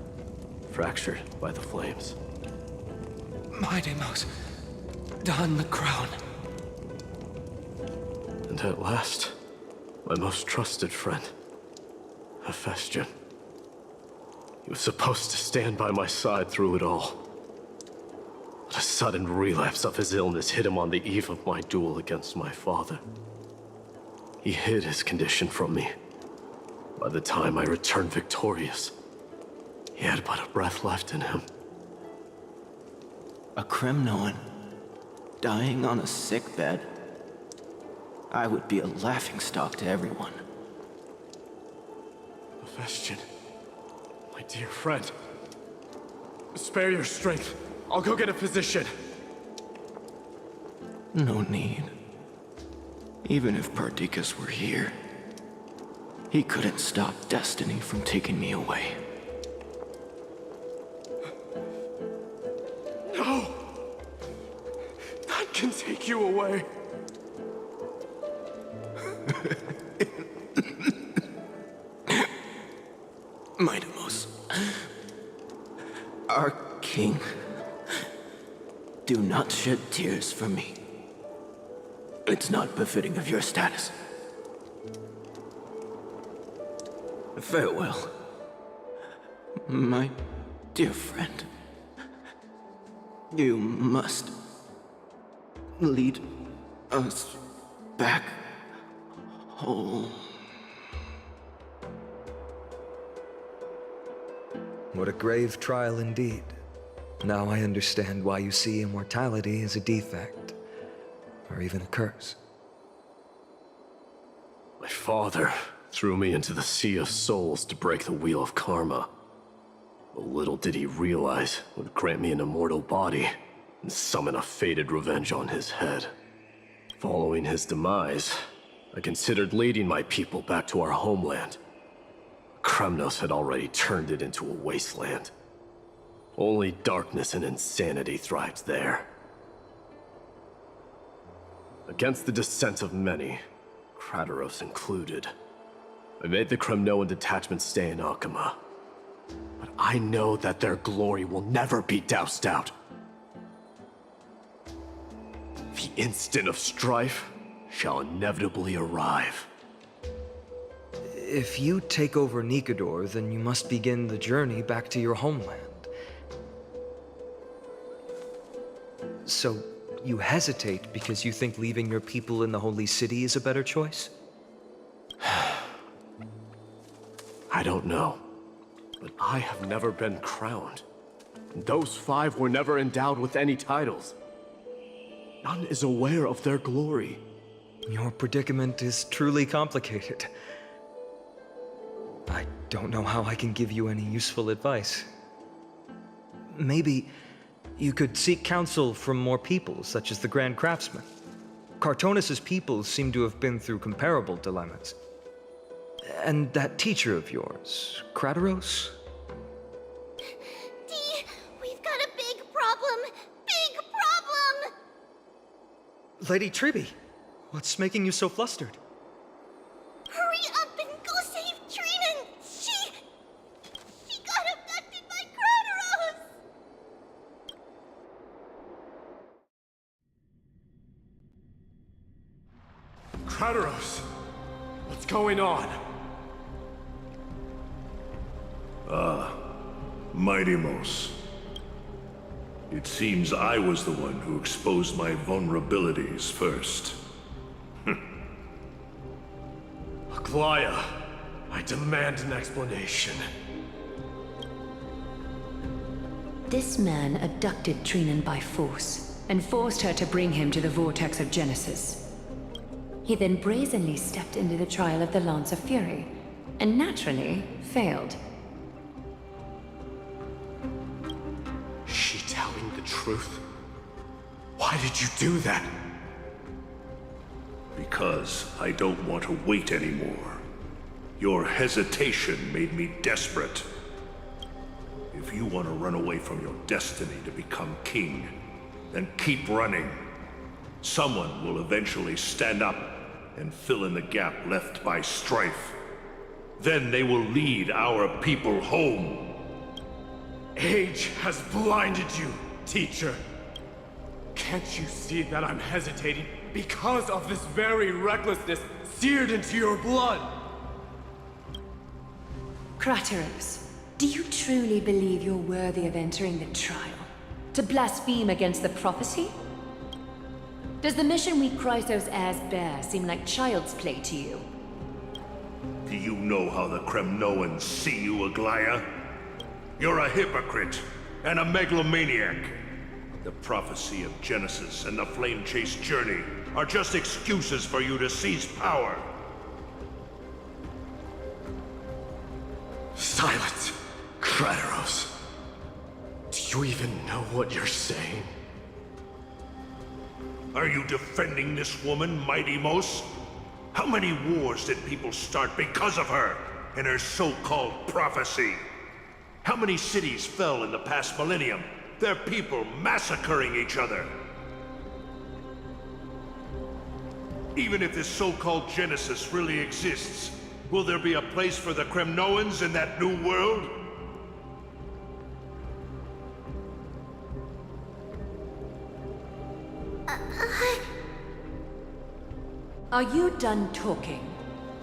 fractured by the flames. Midamos, don the crown. And at last, my most trusted friend, Hephaestion. He was supposed to stand by my side through it all. But a sudden relapse of his illness hit him on the eve of my duel against my father. He hid his condition from me. By the time I returned victorious, he had but a breath left in him. A Kremnoan, dying on a sickbed. I would be a laughingstock to everyone. Hephaestion, my dear friend. Spare your strength. I'll go get a physician. No need. Even if Perdiccas were here, he couldn't stop destiny from taking me away. can take you away. Mightimos, our king, do not shed tears for me. It's not befitting of your status. Farewell, my dear friend. You must lead us back home. What a grave trial indeed. Now I understand why you see immortality as a defect, or even a curse. My father threw me into the sea of souls to break the wheel of karma. But little did he realize it would grant me an immortal body and summon a fated revenge on his head. Following his demise, I considered leading my people back to our homeland. Kremnos had already turned it into a wasteland. Only darkness and insanity thrived there. Against the dissent of many, Krateros included, I made the Kremnoan detachment stay in Akama. But I know that their glory will never be doused out. The instant of strife shall inevitably arrive. If you take over Nikador, then you must begin the journey back to your homeland. So, you hesitate because you think leaving your people in the Holy City is a better choice? I don't know, but I have never been crowned. Those 5 were never endowed with any titles. None is aware of their glory. Your predicament is truly complicated. I don't know how I can give you any useful advice. Maybe you could seek counsel from more people, such as the Grand Craftsman. Cartonis' people seem to have been through comparable dilemmas. And that teacher of yours, Krateros? Dee, we've got a big problem! Big problem! Lady Triby, what's making you so flustered? Hurry up and go save Trinan! She got abducted by Krateros! Krateros! What's going on? Mightimos. It seems I was the one who exposed my vulnerabilities first. Aglaya, I demand an explanation. This man abducted Trinan by force and forced her to bring him to the vortex of Genesis. He then brazenly stepped into the trial of the Lance of Fury, and naturally failed. Is she telling the truth? Why did you do that? Because I don't want to wait anymore. Your hesitation made me desperate. If you want to run away from your destiny to become king, then keep running. Someone will eventually stand up and fill in the gap left by strife. Then they will lead our people home. Age has blinded you, teacher. Can't you see that I'm hesitating because of this very recklessness seared into your blood? Krateros, do you truly believe you're worthy of entering the trial? To blaspheme against the prophecy? Does the mission we Chrysos heirs bear seem like child's play to you? Do you know how the Kremnoans see you, Aglaya? You're a hypocrite and a megalomaniac. The prophecy of Genesis and the Flame Chase journey are just excuses for you to seize power. Silence, Krateros. Do you even know what you're saying? Are you defending this woman, Mightimos? How many wars did people start because of her and her so-called prophecy? How many cities fell in the past millennium? Their people massacring each other. Even if this so-called Genesis really exists, will there be a place for the Kremnoans in that new world? Are you done talking?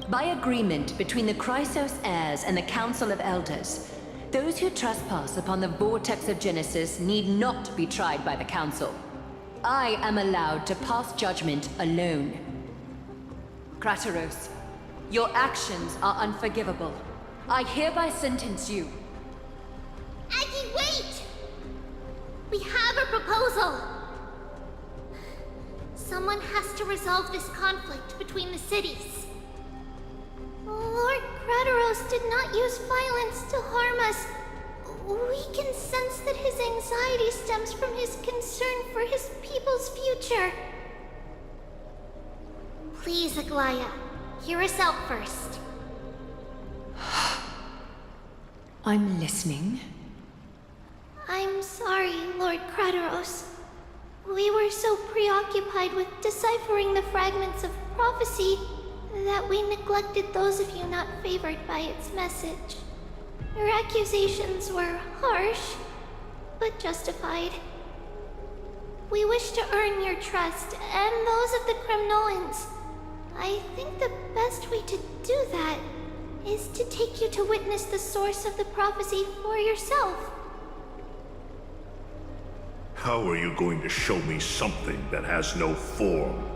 By agreement between the Chrysos heirs and the Council of Elders, those who trespass upon the Vortex of Genesis need not be tried by the Council. I am allowed to pass judgment alone. Krateros, your actions are unforgivable. I hereby sentence you. Aggie, wait! We have a proposal! Someone has to resolve this conflict between the cities. Lord Krateros did not use violence to harm us. We can sense that his anxiety stems from his concern for his people's future. Please, Aglaya, hear us out first. I'm listening. I'm sorry, Lord Krateros. We were so preoccupied with deciphering the fragments of prophecy that we neglected those of you not favored by its message. Your accusations were harsh, but justified. We wish to earn your trust and those of the Kremnoans. I think the best way to do that is to take you to witness the source of the prophecy for yourself. How are you going to show me something that has no form?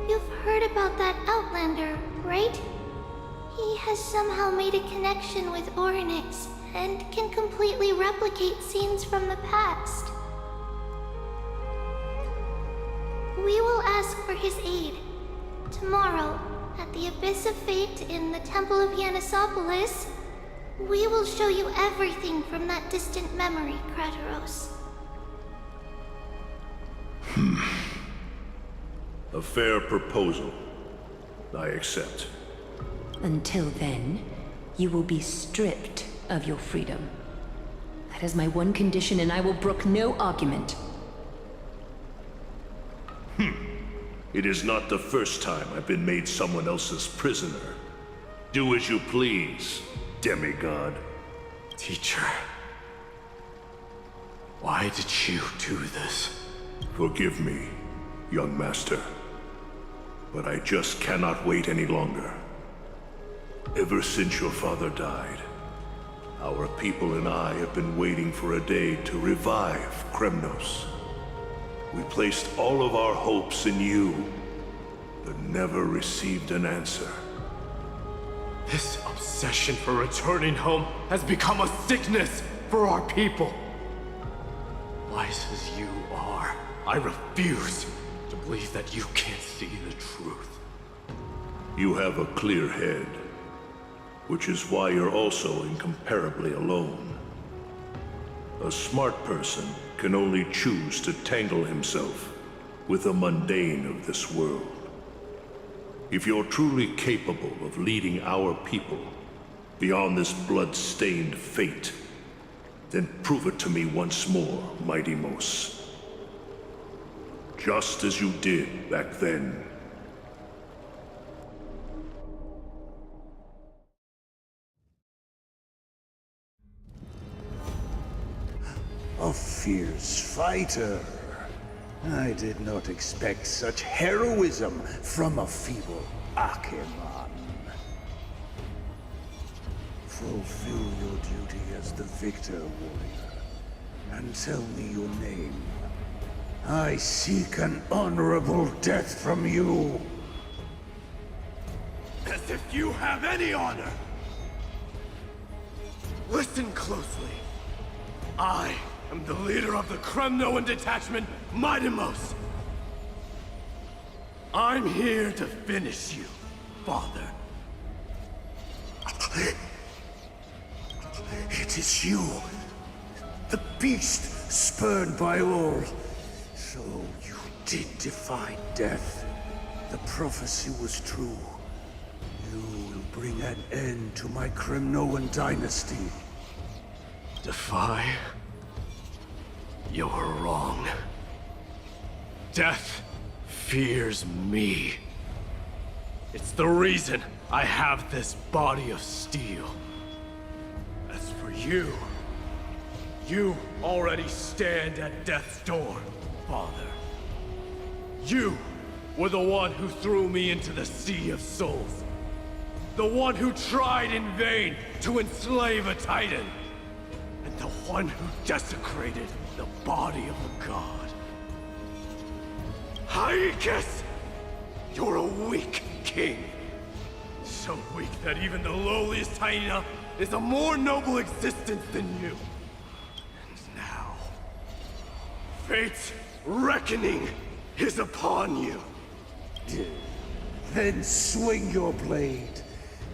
You've heard about that Outlander, right? He has somehow made a connection with Orynyx and can completely replicate scenes from the past. We will ask for his aid. Tomorrow, at the Abyss of Fate in the Temple of Yanisopolis, we will show you everything from that distant memory, Krateros. A fair proposal. I accept. Until then, you will be stripped of your freedom. That is my one condition, and I will brook no argument. It is not the first time I've been made someone else's prisoner. Do as you please, demigod. Teacher, why did you do this? Forgive me, young master. But I just cannot wait any longer. Ever since your father died, our people and I have been waiting for a day to revive Kremnos. We placed all of our hopes in you, but never received an answer. This obsession for returning home has become a sickness for our people. Wise as you are, I refuse to believe that you can't see the truth. You have a clear head, which is why you're also incomparably alone. A smart person can only choose to tangle himself with the mundane of this world. If you're truly capable of leading our people beyond this blood-stained fate, then prove it to me once more, Mighty Mos. Just as you did back then. A fierce fighter. I did not expect such heroism from a feeble Acheman. Fulfill your duty as the victor, warrior, and tell me your name. I seek an honorable death from you. As if you have any honor! Listen closely. I am the leader of the Kremnoan detachment, Mighty Mos. I'm here to finish you, Father. It is you, the beast spurned by all. So you did defy death. The prophecy was true. You will bring an end to my Kremnoan dynasty. Defy? You're wrong. Death, fears me. It's the reason I have this body of steel. As for you, you already stand at death's door, Father. You were the one who threw me into the Sea of Souls. The one who tried in vain to enslave a Titan. And the one who desecrated the body of a god. Hyakis! You're a weak king. So weak that even the lowliest hyena is a more noble existence than you. And now, fate's reckoning is upon you. Then swing your blade.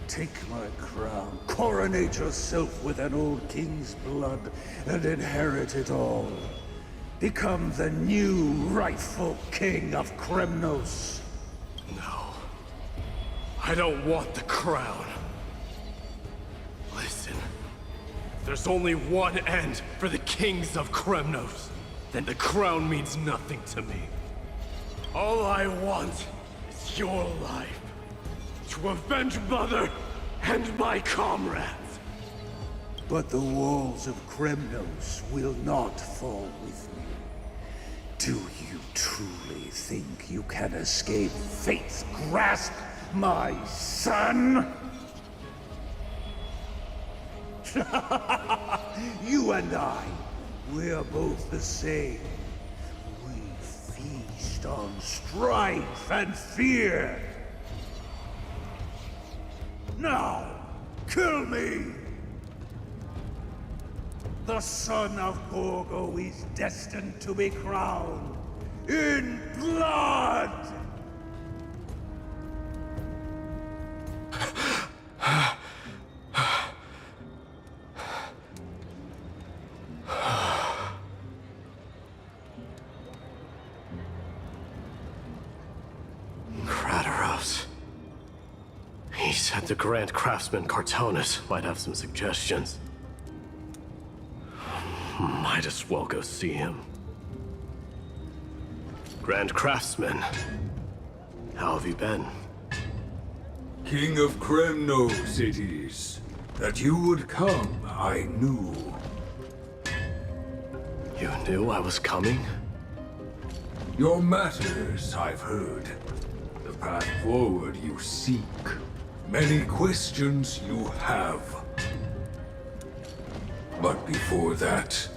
Take my crown. Coronate yourself with an old king's blood and inherit it all. Become the new rightful king of Kremnos. No. I don't want the crown. Listen. If there's only one end for the kings of Kremnos, then the crown means nothing to me. All I want is your life. To avenge Mother and my comrades. But the walls of Kremnos will not fall with me. Do you truly think you can escape fate's grasp, my son? You and I, we're both the same. We feast on strife and fear. Now, kill me! The son of Gorgo is destined to be crowned in blood! He said the Grand Craftsman Cartonus might have some suggestions. Might as well go see him. Grand Craftsman, how have you been? King of Kremnos it is. That you would come, I knew. You knew I was coming? Your matters, I've heard. The path forward you seek. Many questions you have. But before that,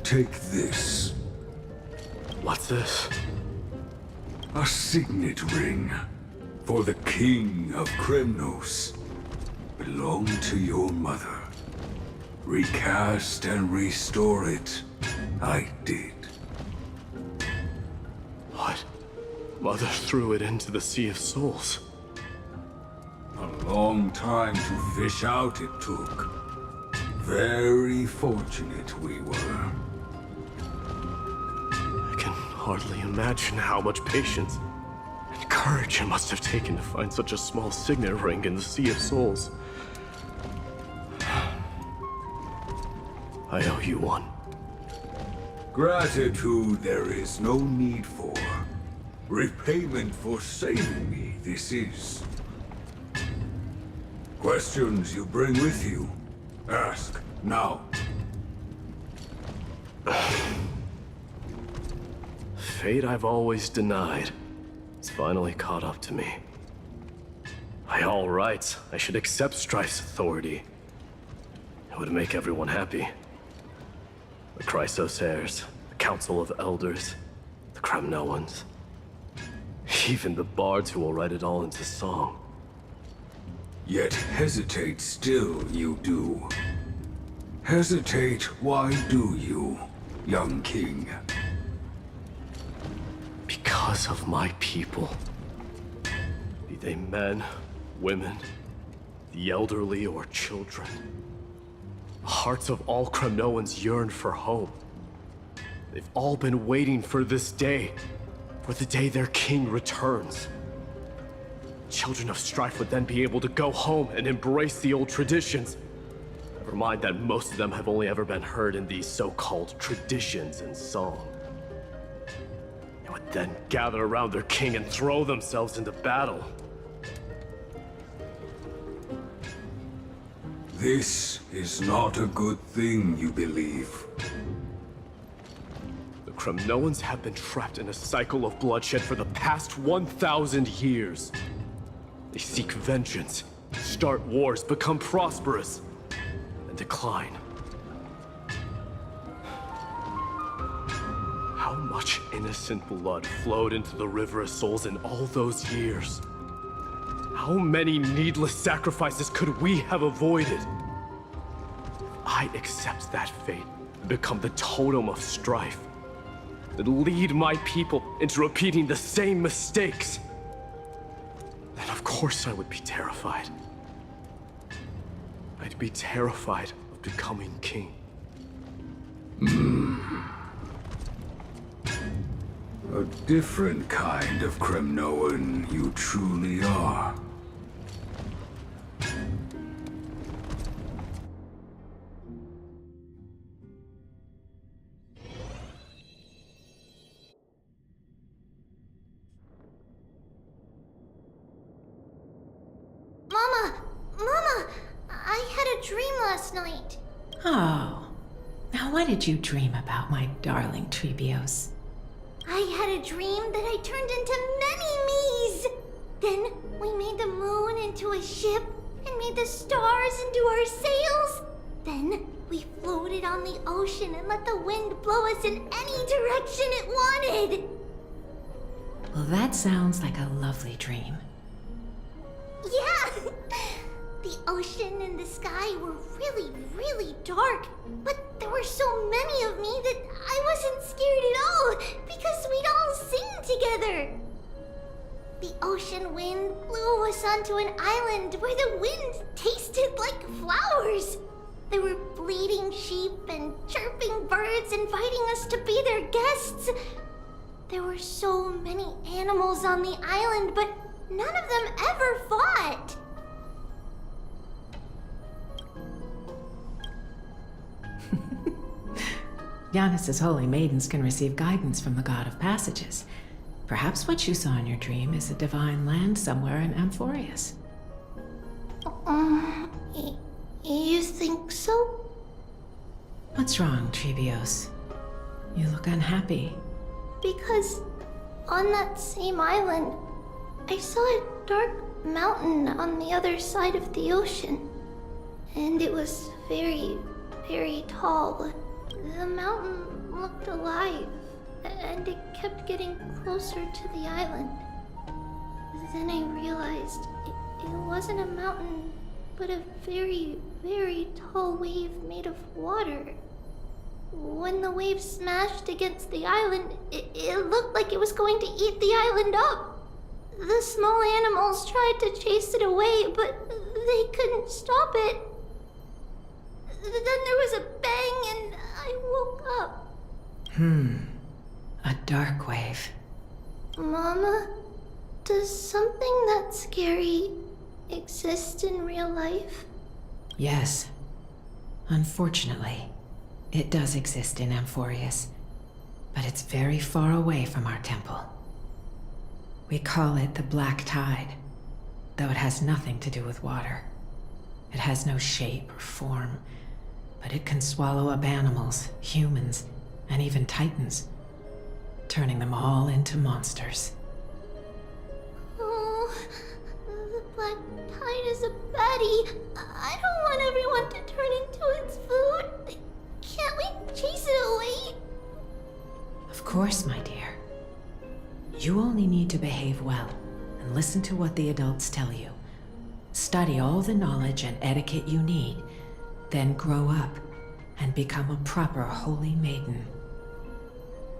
take this. What's this? A signet ring for the King of Kremnos. Belonged to your mother. Recast and restore it. I did. What? Mother threw it into the Sea of Souls. A long time to fish out it took. Very fortunate we were. I can hardly imagine how much patience and courage it must have taken to find such a small signet ring in the Sea of Souls. I owe you one. Gratitude there is no need for. Repayment for saving me, this is. Questions you bring with you? Ask, now. Fate I've always denied. It's finally caught up to me. By all rights, I should accept Strife's authority. It would make everyone happy. The Chrysos heirs, the Council of Elders, the Kremnoans. Even the bards who will write it all into song. Yet hesitate still you do. Hesitate, why do you, young king? Because of my people. Be they men, women, the elderly, or children. The hearts of all Kremnoans yearn for home. They've all been waiting for this day, for the day their king returns. Children of Strife would then be able to go home and embrace the old traditions. Never mind that most of them have only ever been heard in these so-called traditions and song. It would then gather around their king and throw themselves into battle. This is not a good thing, you believe. The Kremnoans have been trapped in a cycle of bloodshed for the past 1,000 years. They seek vengeance, start wars, become prosperous, and decline. How much innocent blood flowed into the River of Souls in all those years? How many needless sacrifices could we have avoided? If I accept that fate and become the totem of strife, and lead my people into repeating the same mistakes, then of course I would be terrified. I'd be terrified of becoming king. A different kind of Kremnoan you truly are. Mama, I had a dream last night. Oh. Now what did you dream about, my darling Trebios? I had a dream that I turned into many me's. Then we made the moon into a ship and made the stars into our sails. Then we floated on the ocean and let the wind blow us in any direction it wanted. Well, that sounds like a lovely dream. Yeah! The ocean and the sky were really, really dark, but there were so many of me that I wasn't scared at all because we'd all sing together. The ocean wind blew us onto an island where the wind tasted like flowers. There were bleating sheep and chirping birds inviting us to be their guests. There were so many animals on the island, but none of them ever fought. Giannis's holy maidens can receive guidance from the God of Passages. Perhaps what you saw in your dream is a divine land somewhere in Amphorius. You think so? What's wrong, Trebios? You look unhappy. Because on that same island, I saw a dark mountain on the other side of the ocean. And it was very, very tall. The mountain looked alive, and it kept getting closer to the island. Then I realized it wasn't a mountain, but a very, very tall wave made of water. When the wave smashed against the island, it looked like it was going to eat the island up. The small animals tried to chase it away, but they couldn't stop it. Then there was a bang and I woke up. A dark wave. Mama, does something that scary exist in real life? Yes. Unfortunately, it does exist in Amphorius, but it's very far away from our temple. We call it the Black Tide, though it has nothing to do with water. It has no shape or form, but it can swallow up animals, humans, and even titans, turning them all into monsters. Oh, the Black Tide is a baddie. I don't want everyone to turn into its food. Can't we chase it away? Of course, my dear. You only need to behave well and listen to what the adults tell you. Study all the knowledge and etiquette you need, then grow up and become a proper holy maiden.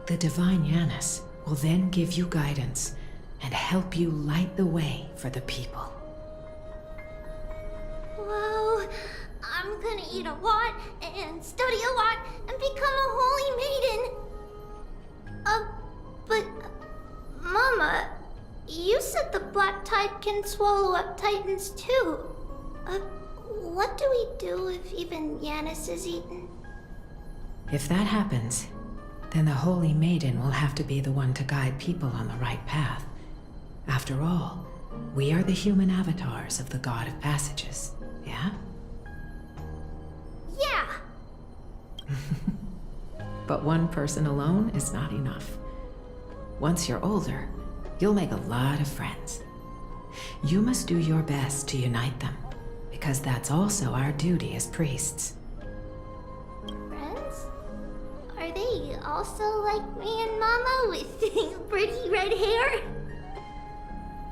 The divine Janus will then give you guidance and help you light the way for the people. Wow, I'm gonna eat a lot and study a lot and become a holy maiden. But Mama, you said the Black Tide can swallow up titans too. What do we do if even Janus is eaten? If that happens, then the Holy Maiden will have to be the one to guide people on the right path. After all, we are the human avatars of the God of Passages, yeah? Yeah! But one person alone is not enough. Once you're older, you'll make a lot of friends. You must do your best to unite them, because that's also our duty as priests. Friends? Are they also like me and Mama with pretty red hair?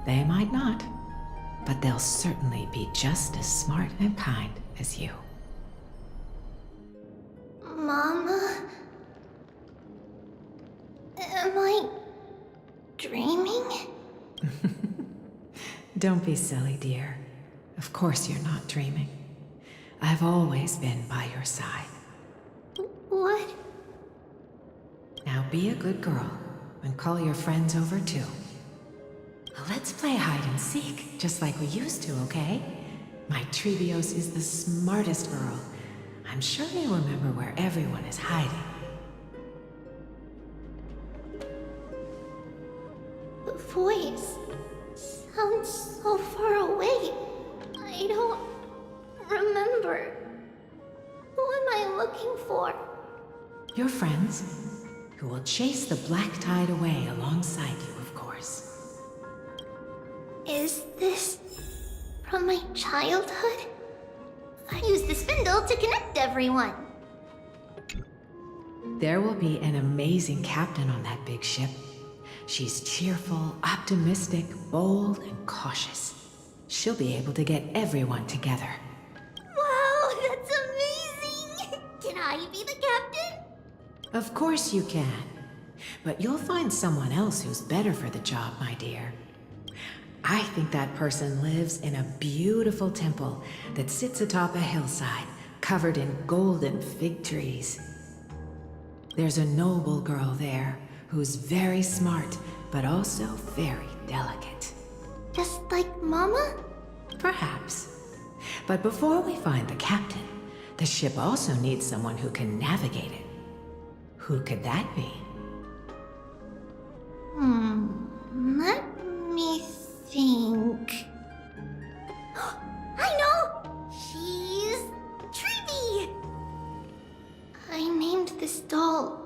They might not, but they'll certainly be just as smart and kind as you. Mama? Am I dreaming? Don't be silly, dear. Of course you're not dreaming. I've always been by your side. What? Now be a good girl and call your friends over too. Let's play hide and seek, just like we used to, okay? My Trebios is the smartest girl. I'm sure you remember where everyone is hiding. The voice sounds so far away. I don't remember. Who am I looking for? Your friends, who will chase the black tide away alongside you, of course. Is this from my childhood? I used the spindle to connect everyone. There will be an amazing captain on that big ship. She's cheerful, optimistic, bold, and cautious. She'll be able to get everyone together. Wow, that's amazing! Can I be the captain? Of course you can. But you'll find someone else who's better for the job, my dear. I think that person lives in a beautiful temple that sits atop a hillside, covered in golden fig trees. There's a noble girl there who's very smart, but also very delicate. Just like Mama? Perhaps. But before we find the captain, the ship also needs someone who can navigate it. Who could that be? Let me think. I know! She's Treeby! I named this doll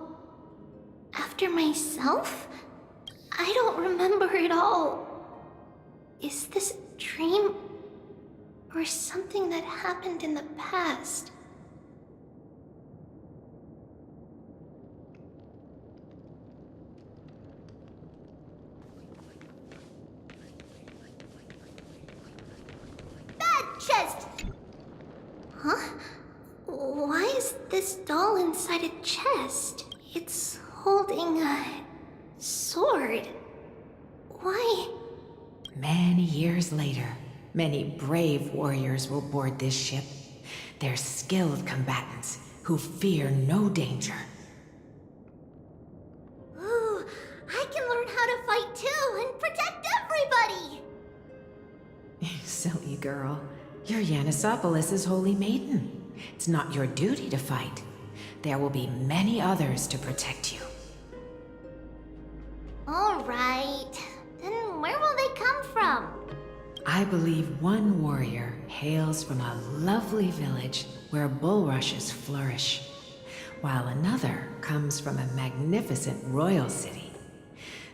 after myself? I don't remember it all. Is this a dream or something that happened in the past? Bad chest! Huh? Why is this doll inside a chest? It's holding a sword. Why? Many years later, many brave warriors will board this ship. They're skilled combatants who fear no danger. Ooh, I can learn how to fight too and protect everybody! Silly girl. You're Yanisopoulos' holy maiden. It's not your duty to fight. There will be many others to protect you. Alright. Then where will they come from? I believe one warrior hails from a lovely village where bulrushes flourish, while another comes from a magnificent royal city.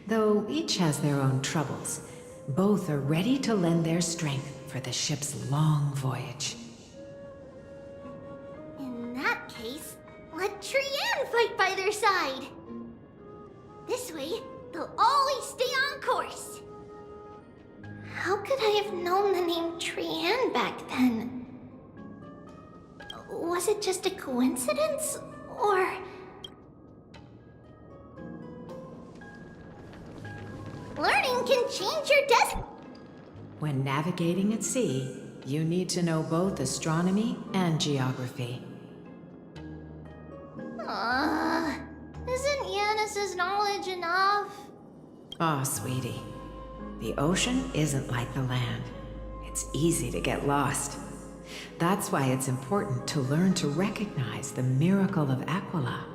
Though each has their own troubles, both are ready to lend their strength for the ship's long voyage. In that case, let Trian fight by their side. This way, they'll always stay on course. How could I have known the name Trian back then? Was it just a coincidence, or... Learning can change your destiny. When navigating at sea, you need to know both astronomy and geography. Isn't Yanis's knowledge enough? Oh, sweetie. The ocean isn't like the land. It's easy to get lost. That's why it's important to learn to recognize the miracle of Aquila.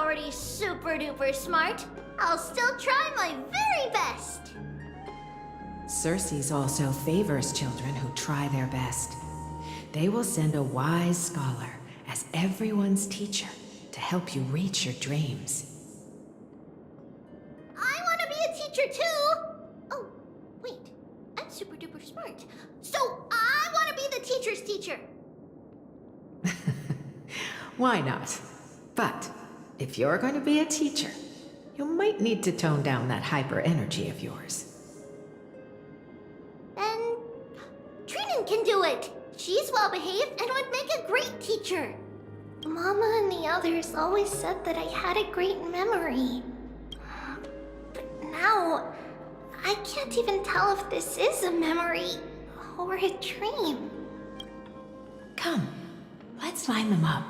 already super duper smart, I'll still try my very best. Circe also favors children who try their best. They will send a wise scholar as everyone's teacher to help you reach your dreams. I want to be a teacher too! Oh, wait. I'm super duper smart. So I want to be the teacher's teacher! Why not? But if you're going to be a teacher, you might need to tone down that hyper energy of yours. Then Trinan can do it! She's well behaved and would make a great teacher. Mama and the others always said that I had a great memory. But now, I can't even tell if this is a memory or a dream. Come, let's line them up.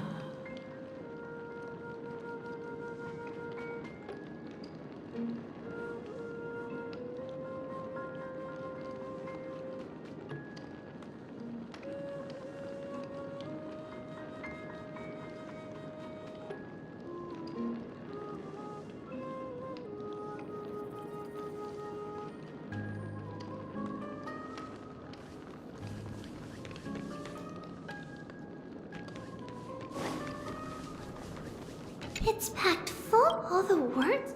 It's packed full, all the words?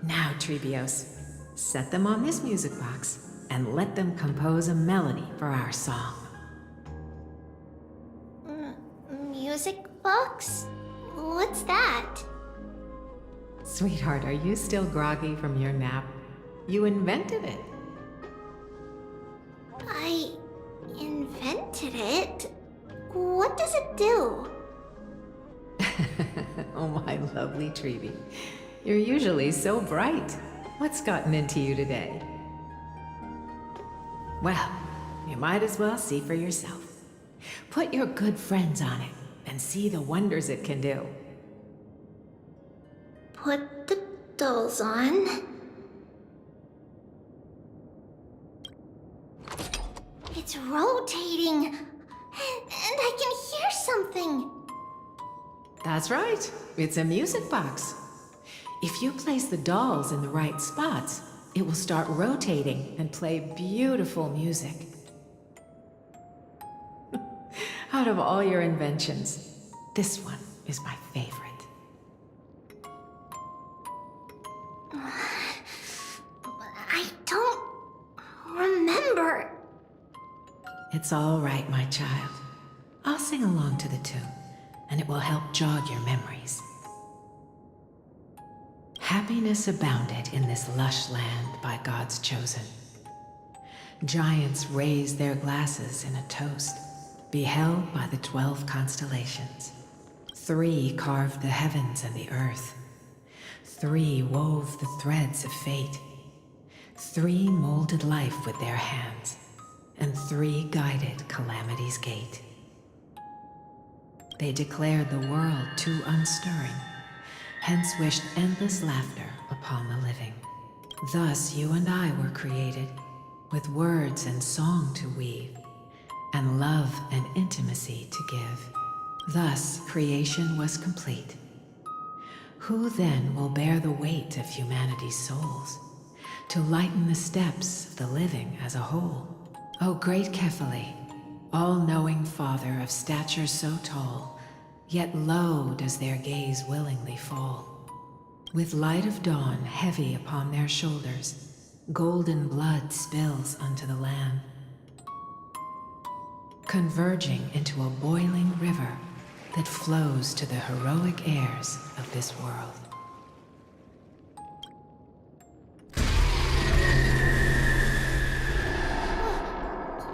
Now, Trebios, set them on this music box and let them compose a melody for our song. Music box? What's that? Sweetheart, are you still groggy from your nap? You invented it. I invented it? What does it do? Oh, my lovely Trebi. You're usually so bright. What's gotten into you today? Well, you might as well see for yourself. Put your good friends on it and see the wonders it can do. Put the dolls on. It's rotating, and I can hear something. That's right. It's a music box. If you place the dolls in the right spots, it will start rotating and play beautiful music. Out of all your inventions, this one is my favorite. I don't remember. It's all right, my child. I'll sing along to the tune, and it will help jog your memories. Happiness abounded in this lush land by God's chosen. Giants raised their glasses in a toast, beheld by the 12 constellations. 3 carved the heavens and the earth. 3 wove the threads of fate. 3 molded life with their hands, and 3 guided calamity's gate. They declared the world too unstirring, hence wished endless laughter upon the living. Thus you and I were created, with words and song to weave, and love and intimacy to give. Thus creation was complete. Who then will bear the weight of humanity's souls, to lighten the steps of the living as a whole? O great Kephale, all-knowing Father of stature so tall, yet low does their gaze willingly fall. With light of dawn heavy upon their shoulders, golden blood spills unto the land, converging into a boiling river that flows to the heroic heirs of this world.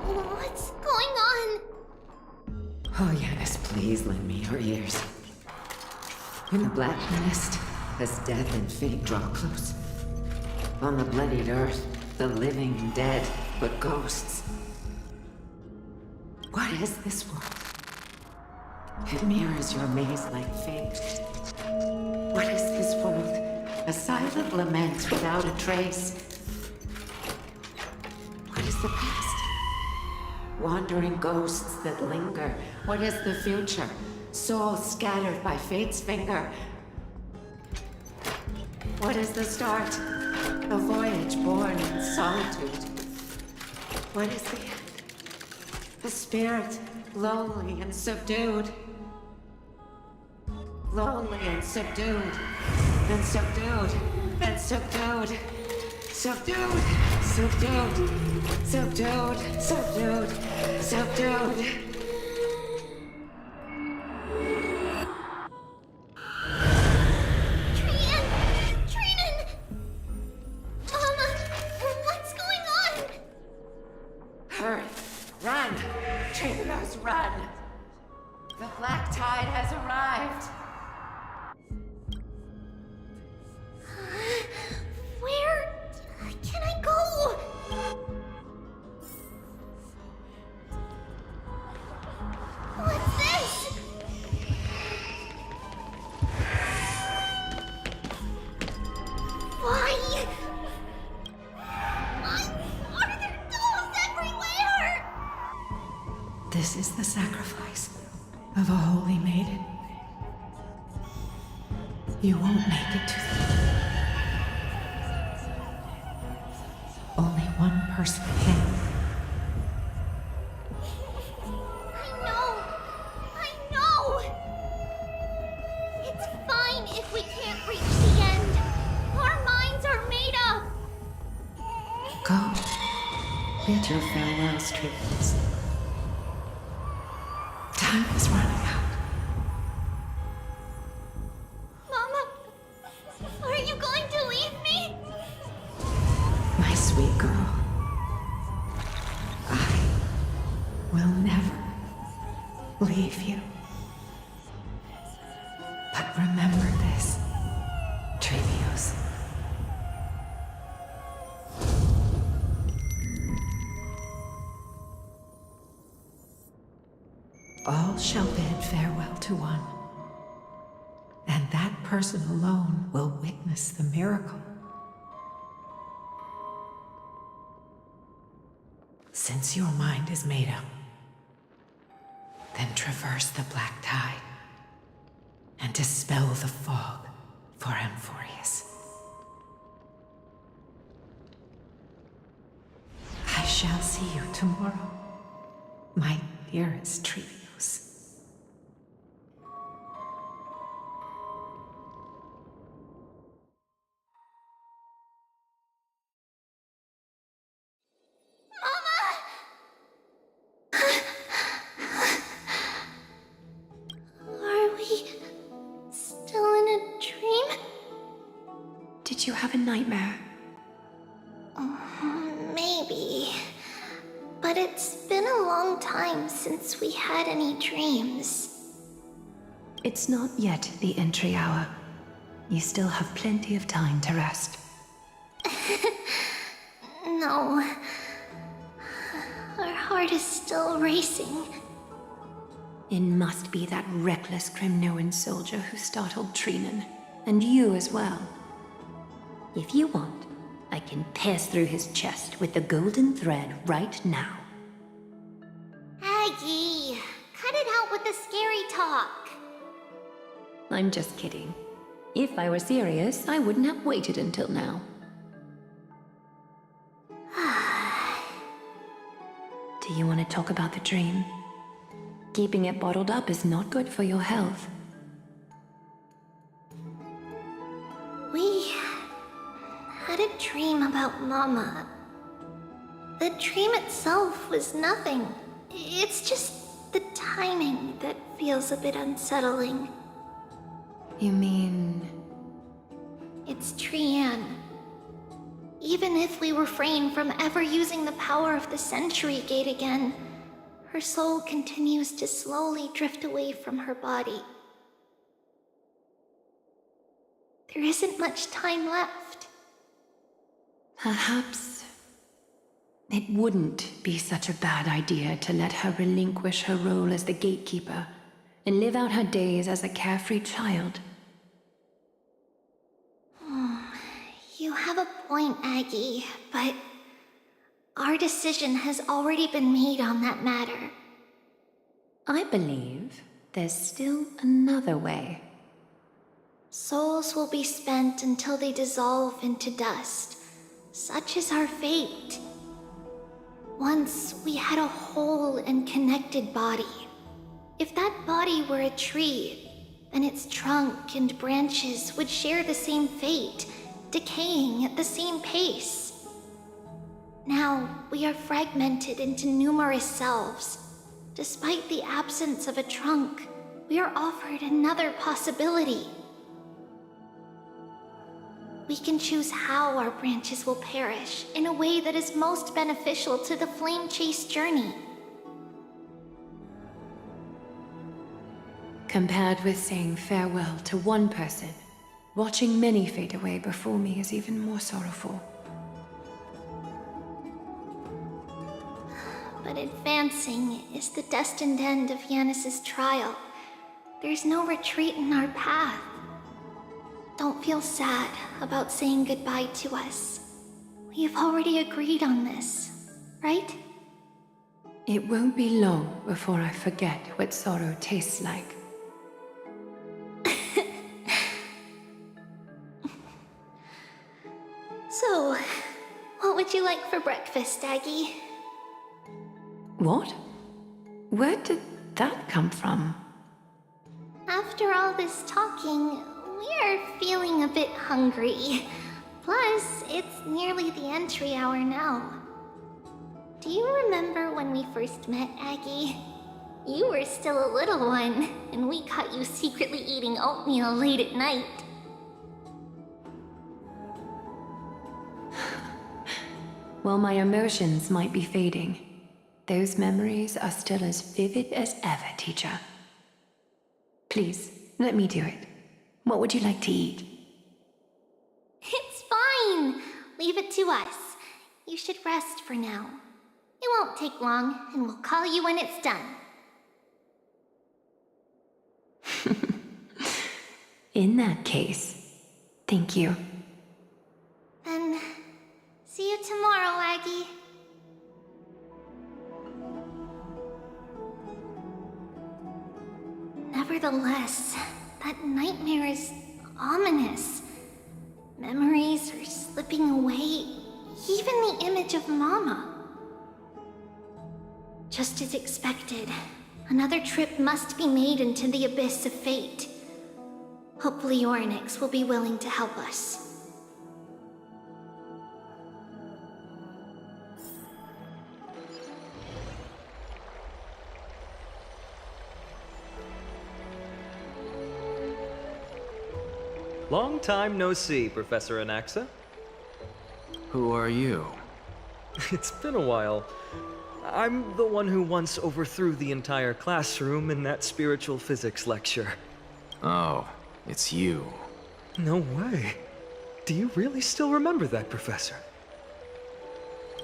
What's going on? Oh, Yanis, please lend me your ears. In the black mist, as death and fate draw close, on the bloodied earth, the living dead, but ghosts. What is this world? It mirrors your maze-like fate. What is this world? A silent lament without a trace. What is the past? Wandering ghosts that linger. What is the future? Souls scattered by fate's finger. What is the start? A voyage born in solitude. What is the end? The spirit, lonely and subdued. Lonely and subdued. Then subdued. Then subdued. Subdued. Subdued. Subdued. Subdued. Subdued. Hurry! Run! Trailers, run! The black tide has arrived! Where can I go? What's this? Why? Why are there dolls everywhere? This is the sacrifice of a holy maiden. You won't make it to the... Only one person can. I know! It's fine if we can't reach the end. Our minds are made up. Go. Bid your farewells, Trippins. Time is running out. Mama, are you going to leave me? My sweet girl. I will never leave you. But remember this, Trevios. All shall bid farewell to one, and that person alone will witness the miracle. Since your mind is made up, then traverse the black tide and dispel the fog for Amphorius. I shall see you tomorrow, my dearest Trevios. Are we still in a dream? Did you have a nightmare? Maybe. But it's been a long time since we had any dreams. It's not yet the entry hour. You still have plenty of time to rest. No. Our heart is still racing. It must be that reckless Kremnoan soldier who startled Trinan, and you as well. If you want, I can pass through his chest with the golden thread right now. Aggie, cut it out with the scary talk. I'm just kidding. If I were serious, I wouldn't have waited until now. Do you want to talk about the dream? Keeping it bottled up is not good for your health. We had a dream about Mama. The dream itself was nothing. It's just the timing that feels a bit unsettling. You mean... It's Trian. Even if we refrain from ever using the power of the Century Gate again, her soul continues to slowly drift away from her body. There isn't much time left. Perhaps it wouldn't be such a bad idea to let her relinquish her role as the gatekeeper and live out her days as a carefree child. You have a point, Aggie, but Our decision has already been made on that matter. I believe there's still another way. Souls will be spent until they dissolve into dust. Such is our fate. Once we had a whole and connected body. If that body were a tree, then its trunk and branches would share the same fate, decaying at the same pace. Now, we are fragmented into numerous selves. Despite the absence of a trunk, we are offered another possibility. We can choose how our branches will perish in a way that is most beneficial to the Flame Chase journey. Compared with saying farewell to one person, watching many fade away before me is even more sorrowful. But advancing is the destined end of Yanis's trial. There's no retreat in our path. Don't feel sad about saying goodbye to us. We have already agreed on this, right? It won't be long before I forget what sorrow tastes like. So, what would you like for breakfast, Aggie? What? Where did that come from? After all this talking, we are feeling a bit hungry. Plus, it's nearly the entry hour now. Do you remember when we first met, Aggie? You were still a little one, and we caught you secretly eating oatmeal late at night. While my emotions might be fading, those memories are still as vivid as ever, teacher. Please, let me do it. What would you like to eat? It's fine! Leave it to us. You should rest for now. It won't take long, and we'll call you when it's done. In that case, thank you. Then, see you tomorrow, Aggie. Nevertheless, that nightmare is ominous. Memories are slipping away, even the image of Mama. Just as expected, another trip must be made into the abyss of fate. Hopefully Orynyx will be willing to help us. Long time no see, Professor Anaxa. Who are you? It's been a while. I'm the one who once overthrew the entire classroom in that spiritual physics lecture. Oh, it's you. No way. Do you really still remember that, Professor?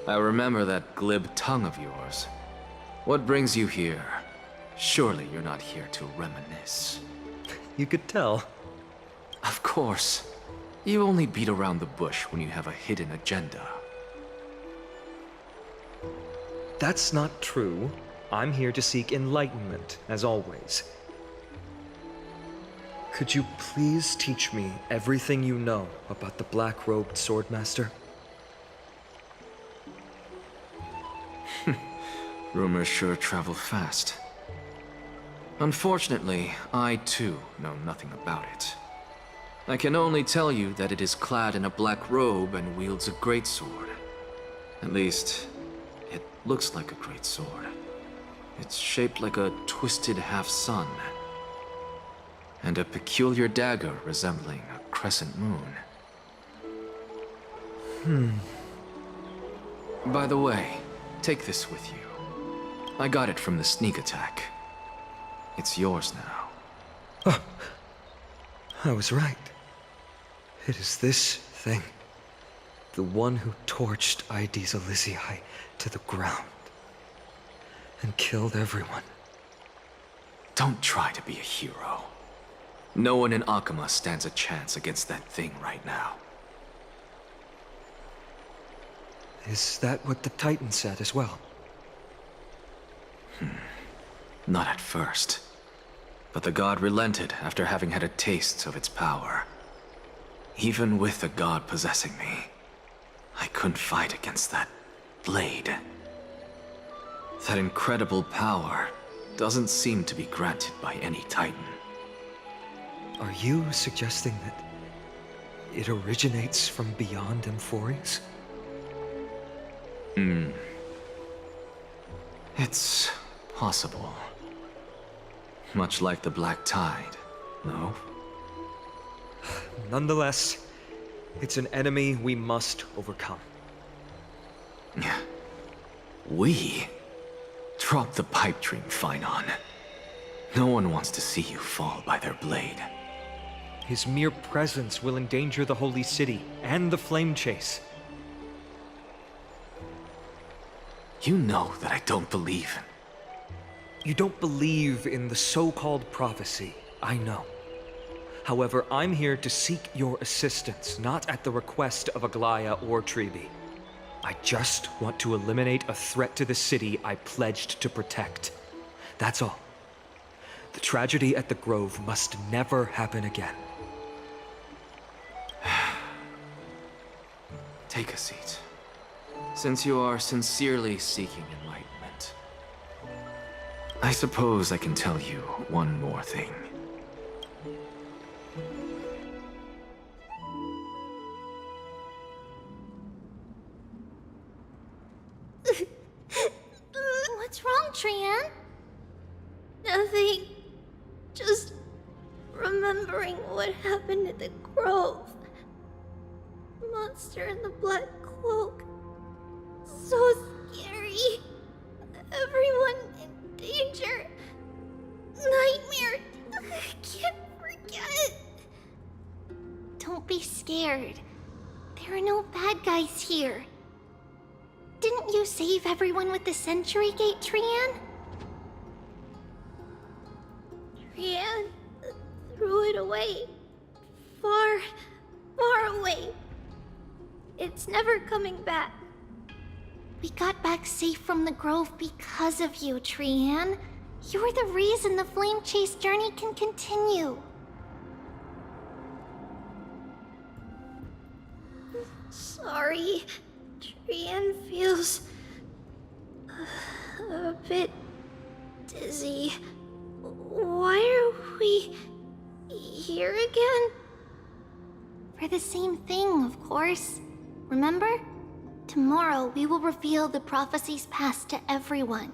I remember that glib tongue of yours. What brings you here? Surely you're not here to reminisce. You could tell. Of course. You only beat around the bush when you have a hidden agenda. That's not true. I'm here to seek enlightenment, as always. Could you please teach me everything you know about the black-robed swordmaster? Rumors sure travel fast. Unfortunately, I too know nothing about it. I can only tell you that it is clad in a black robe and wields a greatsword. At least, it looks like a greatsword. It's shaped like a twisted half-sun, and a peculiar dagger resembling a crescent moon. By the way, take this with you. I got it from the sneak attack. It's yours now. Oh, I was right. It is this thing. The one who torched Ides Elysiae to the ground. And killed everyone. Don't try to be a hero. No one in Akama stands a chance against that thing right now. Is that what the Titan said as well? Not at first. But the god relented after having had a taste of its power. Even with the god possessing me, I couldn't fight against that blade. That incredible power doesn't seem to be granted by any Titan. Are you suggesting that it originates from beyond Amphorius? It's possible. Much like the Black Tide, no? Nonetheless, it's an enemy we must overcome. We? Drop the pipe dream, Phynon. No one wants to see you fall by their blade. His mere presence will endanger the Holy City and the Flame Chase. You know that I don't believe. You don't believe in the so-called prophecy, I know. However, I'm here to seek your assistance, not at the request of Aglaya or Treeby. I just want to eliminate a threat to the city I pledged to protect. That's all. The tragedy at the Grove must never happen again. Take a seat. Since you are sincerely seeking enlightenment, I suppose I can tell you one more thing. What's wrong, Trian? Nothing. Just remembering what happened at the Grove. Monster in the black cloak. So scary. Everyone in danger. Nightmare. I can't forget. Don't be scared. There are no bad guys here. Didn't you save everyone with the Century Gate, Trian? Trian threw it away. Far, far away. It's never coming back. We got back safe from the Grove because of you, Trian. You're the reason the Flame Chase journey can continue. Sorry. Trian feels a bit dizzy. Why are we here again? For the same thing, of course. Remember? Tomorrow we will reveal the prophecies past to everyone.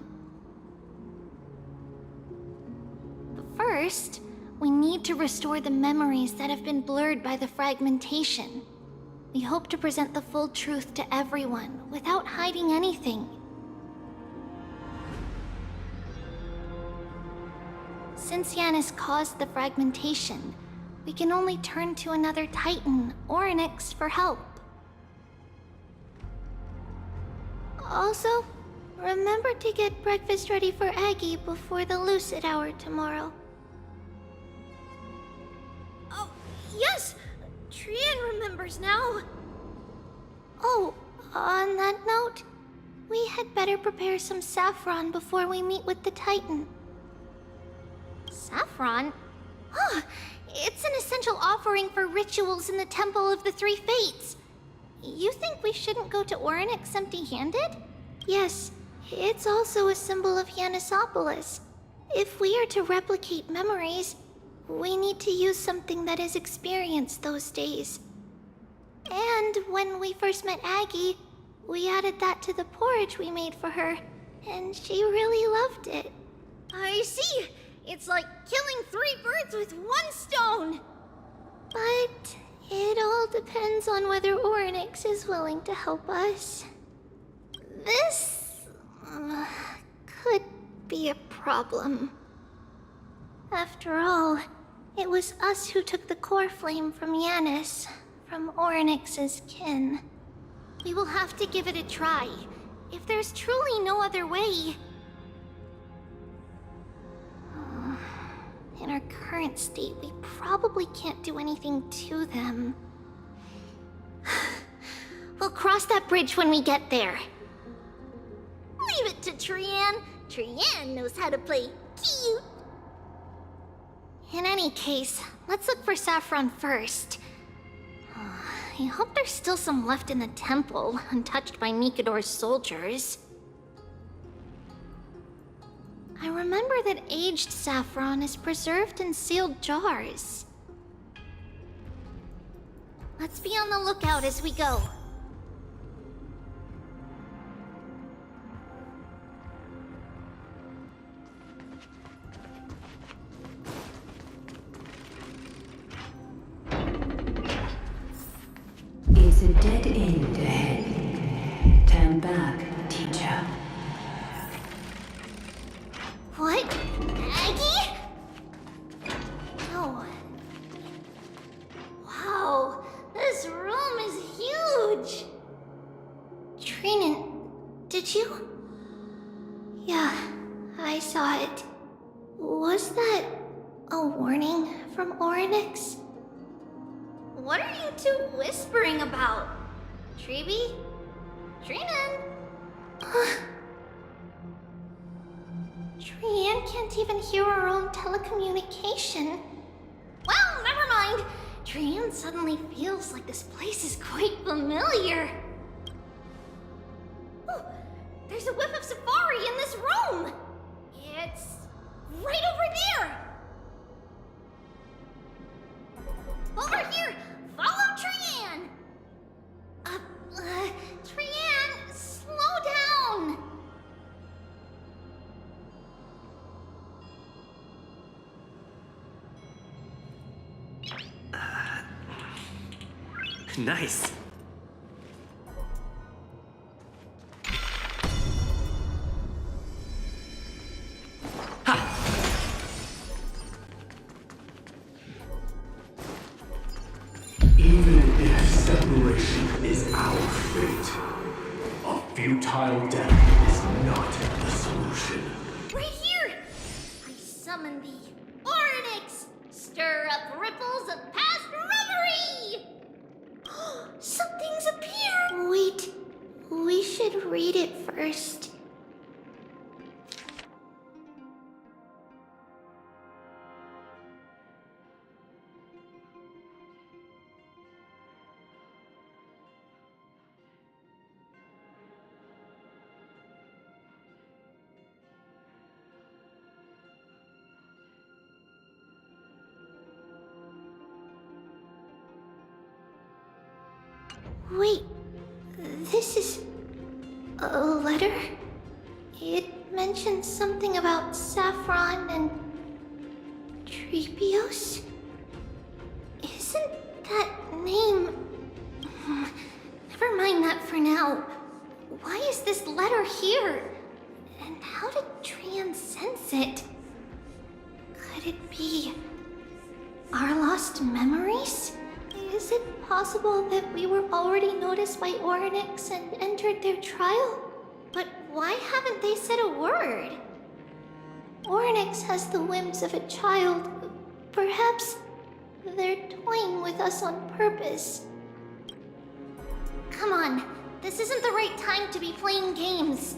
But first, we need to restore the memories that have been blurred by the fragmentation. We hope to present the full truth to everyone without hiding anything. Since Yanis caused the fragmentation, we can only turn to another Titan or Onyx for help. Also, remember to get breakfast ready for Aggie before the Lucid Hour tomorrow. Oh, yes! Trian remembers now. Oh, on that note, we had better prepare some saffron before we meet with the Titan. Saffron? Huh, it's an essential offering for rituals in the Temple of the Three Fates. You think we shouldn't go to Orynyx empty-handed? Yes, it's also a symbol of Yanisopolis. If we are to replicate memories, we need to use something that has experienced those days. And when we first met Aggie, we added that to the porridge we made for her, and she really loved it. I see! It's like killing 3 birds with 1 stone! But it all depends on whether Orynyx is willing to help us. This could be a problem. After all, it was us who took the core flame from Yanis, from Orynyx's kin. We will have to give it a try. If there's truly no other way... In our current state, we probably can't do anything to them. We'll cross that bridge when we get there. Leave it to Trian. Trian knows how to play cute. In any case, let's look for Saffron first. I hope there's still some left in the temple, untouched by Mikador's soldiers. I remember that aged saffron is preserved in sealed jars. Let's be on the lookout as we go. Is a dead end ahead. Turn back, teacher. What? Aggie? Oh. Wow, this room is huge. Trinan, did you? Yeah, I saw it. Was that a warning from Orynyx? What are you two whispering about? Treeby? Trinan? Trian can't even hear her own telecommunication. Well, never mind. Trian suddenly feels like this place is quite familiar. Ooh, there's a whiff of safari in this room. It's right over there. Over here! Follow Trian! Trian, slow down! Nice. Even if separation is our fate, a futile death is not the solution. Right here! I summon thee, Orynyx! Stir up ripples of past reverie! Something's appeared! Wait, we should read it first. Wait, this is a letter? It mentions something about Saffron and Trebios? Isn't that name... Never mind that for now. Why is this letter here? And how did Trian sense it? Could it be our lost memories? Is it possible that we were already noticed by Orynyx and entered their trial? But why haven't they said a word? Orynyx has the whims of a child. Perhaps they're toying with us on purpose. Come on, this isn't the right time to be playing games.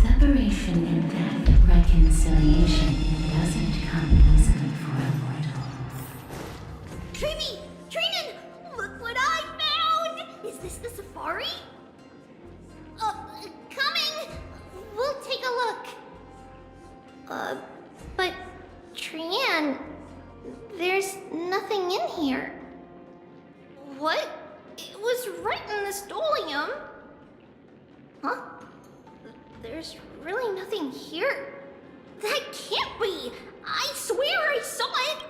Separation and death, reconciliation doesn't come easily for a mortal. Treeby! Trinan! Look what I found! Is this the safari? Coming! We'll take a look. But Trian, there's nothing in here. What? It was right in the stolium. Huh? There's really nothing here. That can't be! I swear I saw it!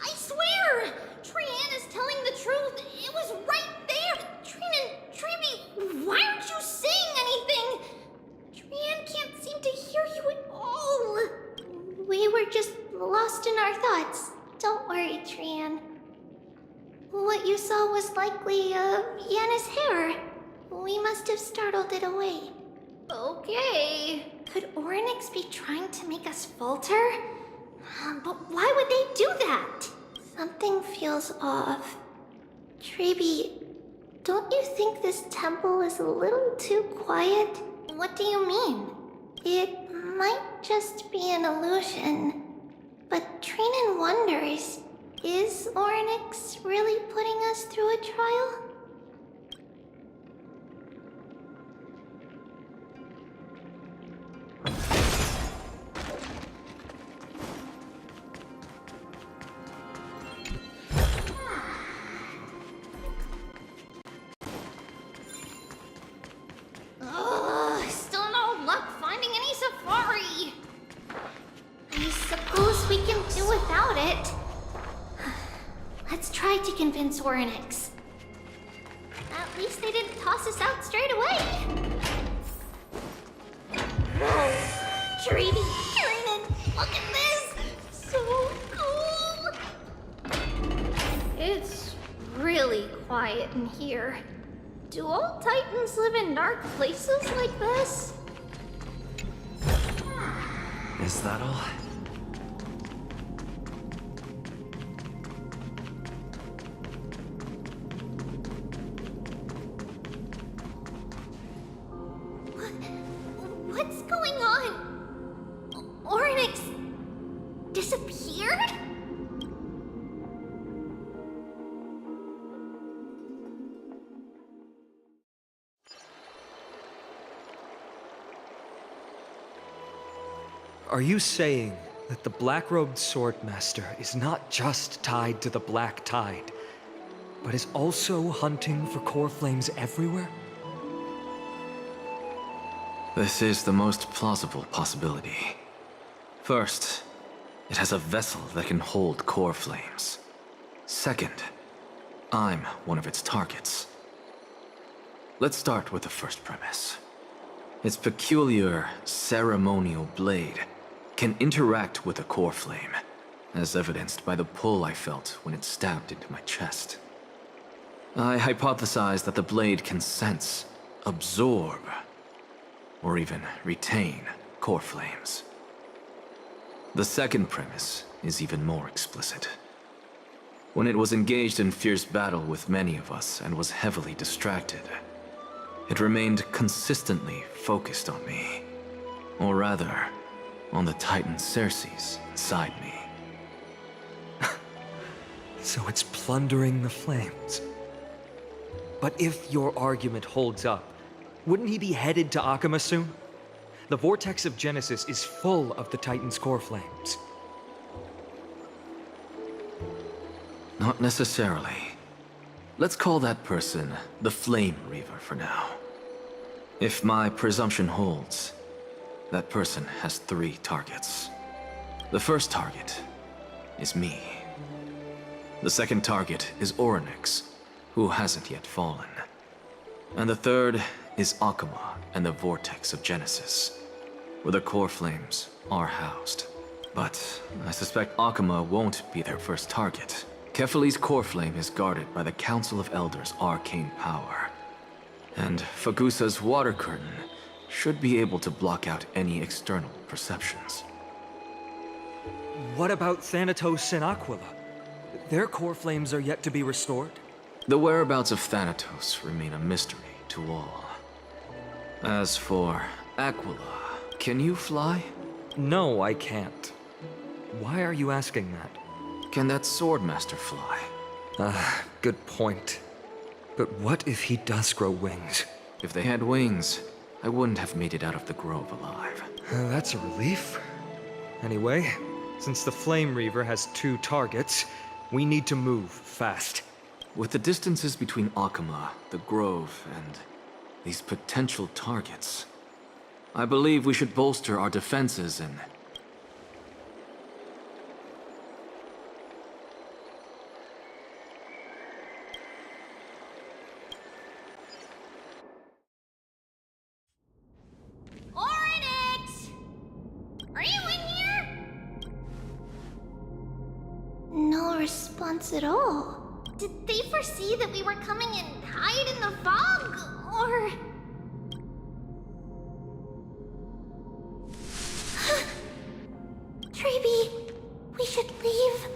I swear! Trian is telling the truth. It was right there! Trinan, Treeby, why aren't you saying anything? Trian can't seem to hear you at all. We were just lost in our thoughts. Don't worry, Trian. What you saw was likely, Yana's hair. We must have startled it away. Okay. Could Orynyx be trying to make us falter? But why would they do that? Something feels off. Trebi, don't you think this temple is a little too quiet? What do you mean? It might just be an illusion. But Trinan wonders, is Orynyx really putting us through a trial? Still no luck finding any safari. I suppose we can do without it. Let's try to convince Orynyx. At least they didn't toss us out straight away. Whoa, Trebi, Trinan, look at this! So cool! It's really quiet in here. Do all Titans live in dark places like this? Is that all? What's going on? Orynyx disappeared? Are you saying that the black-robed swordmaster is not just tied to the Black Tide, but is also hunting for core flames everywhere? This is the most plausible possibility. First, it has a vessel that can hold core flames. Second, I'm one of its targets. Let's start with the first premise. Its peculiar ceremonial blade can interact with a core flame, as evidenced by the pull I felt when it stabbed into my chest. I hypothesized that the blade can sense, absorb, or even retain core flames. The second premise is even more explicit. When it was engaged in fierce battle with many of us and was heavily distracted, it remained consistently focused on me. Or rather, on the Titan Circes inside me. So it's plundering the flames. But if your argument holds up, wouldn't he be headed to Akama soon? The vortex of Genesis is full of the Titan's core flames. Not necessarily. Let's call that person the Flame Reaver for now. If my presumption holds, that person has 3 targets. The first target is me. The second target is Orynyx, who hasn't yet fallen. And the third is Akama and the Vortex of Genesis, where the core flames are housed. But I suspect Akama won't be their first target. Kefali's core flame is guarded by the Council of Elders' arcane power. And Fagusa's water curtain should be able to block out any external perceptions. What about Thanatos and Aquila? Their core flames are yet to be restored? The whereabouts of Thanatos remain a mystery to all. As for Aquila, can you fly? No, I can't. Why are you asking that? Can that Swordmaster fly? Good point. But what if he does grow wings? If they had wings, I wouldn't have made it out of the grove alive. That's a relief. Anyway, since the Flame Reaver has 2 targets, we need to move fast. With the distances between Akama, the grove, and these potential targets, I believe we should bolster our defenses and... Orynyx! Are you in here? No response at all. Did they foresee that we were coming and hide in the fog? Or... Treeby, we should leave.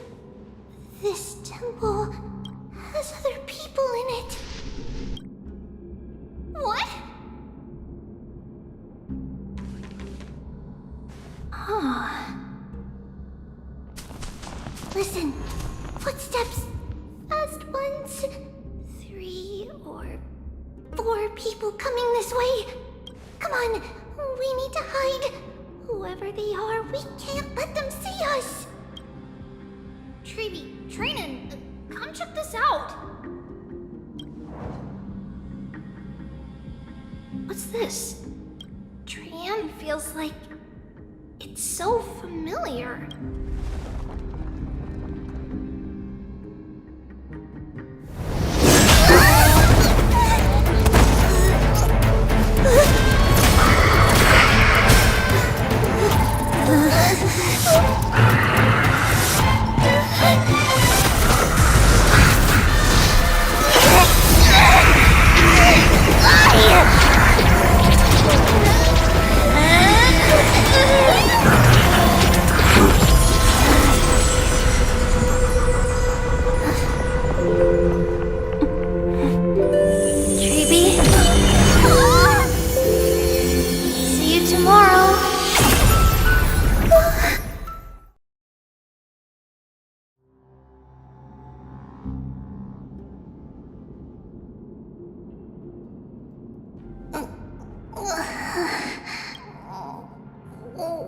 This temple has other people in it. What? Oh. Listen, footsteps. Fast ones. 3 or 4 people coming this way. Come on, we need to hide. Whoever they are, we can't let them see us. Treeby, Trinan, come check this out. What's this? Trian feels like it's so familiar.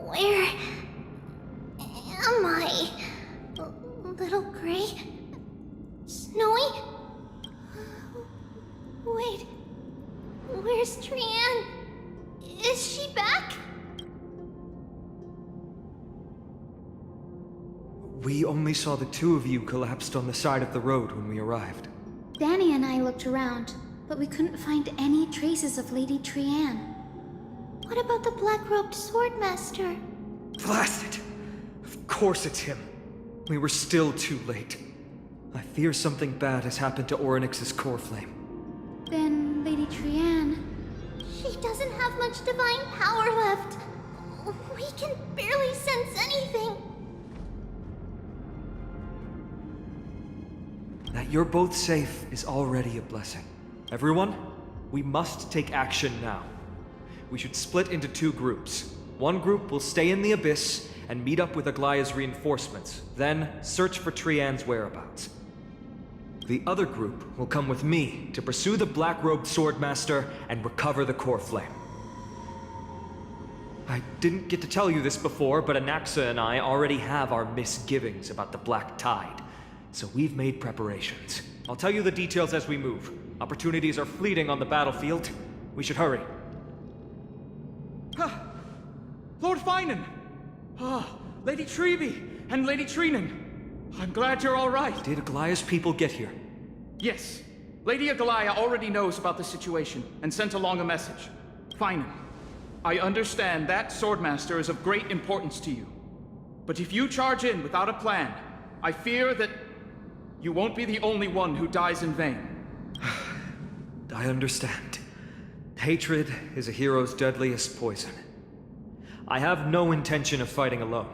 Where am I? Little Gray? Snowy? Wait, where's Trian? Is she back? We only saw the 2 of you collapsed on the side of the road when we arrived. Danny and I looked around, but we couldn't find any traces of Lady Trian. What about the black-robed swordmaster? Blast it! Of course it's him. We were still too late. I fear something bad has happened to Orynyx's core flame. Then Lady Trian... She doesn't have much divine power left. We can barely sense anything. That you're both safe is already a blessing. Everyone, we must take action now. We should split into 2 groups. One group will stay in the Abyss and meet up with Aglaya's reinforcements, then search for Trian's whereabouts. The other group will come with me to pursue the black-robed swordmaster and recover the core flame. I didn't get to tell you this before, but Anaxa and I already have our misgivings about the Black Tide, so we've made preparations. I'll tell you the details as we move. Opportunities are fleeting on the battlefield. We should hurry. Lord Finan! Lady Treeby and Lady Trinan. I'm glad you're all right. Did Aglaya's people get here? Yes. Lady Aglaya already knows about the situation and sent along a message. Finan, I understand that Swordmaster is of great importance to you. But if you charge in without a plan, I fear that you won't be the only one who dies in vain. I understand. Hatred is a hero's deadliest poison. I have no intention of fighting alone.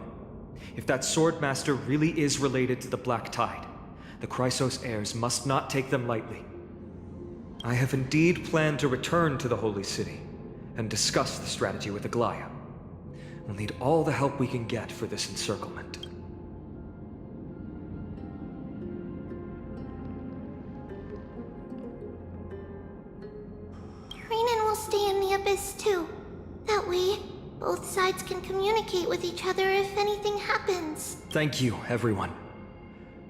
If that Swordmaster really is related to the Black Tide, the Chrysos heirs must not take them lightly. I have indeed planned to return to the Holy City and discuss the strategy with Aglaya. We'll need all the help we can get for this encirclement. Trinan will stay in the Abyss too. That way, both sides can communicate with each other if anything happens. Thank you, everyone.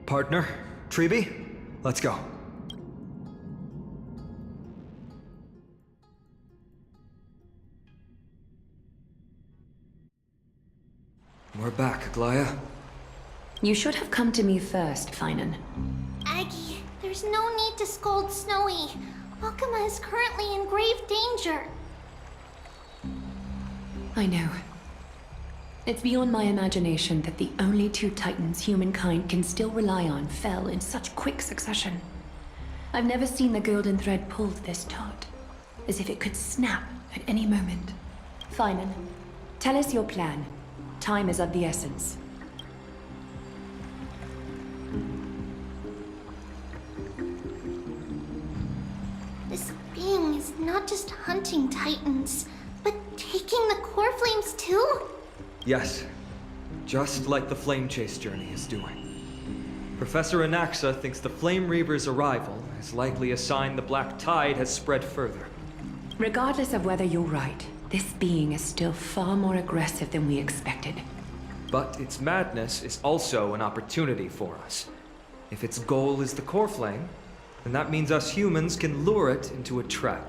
Partner, Treeby, let's go. We're back, Aglaya. You should have come to me first, Finan. Aggie, there's no need to scold Snowy. Akuma is currently in grave danger. I know. It's beyond my imagination that the only two titans humankind can still rely on fell in such quick succession. I've never seen the golden thread pulled this taut, as if it could snap at any moment. Finan, tell us your plan. Time is of the essence. This being is not just hunting titans, but taking the core flames too? Yes, just like the Flame Chase journey is doing. Professor Anaxa thinks the Flame Reaver's arrival is likely a sign the Black Tide has spread further. Regardless of whether you're right, this being is still far more aggressive than we expected. But its madness is also an opportunity for us. If its goal is the core flame, then that means us humans can lure it into a trap.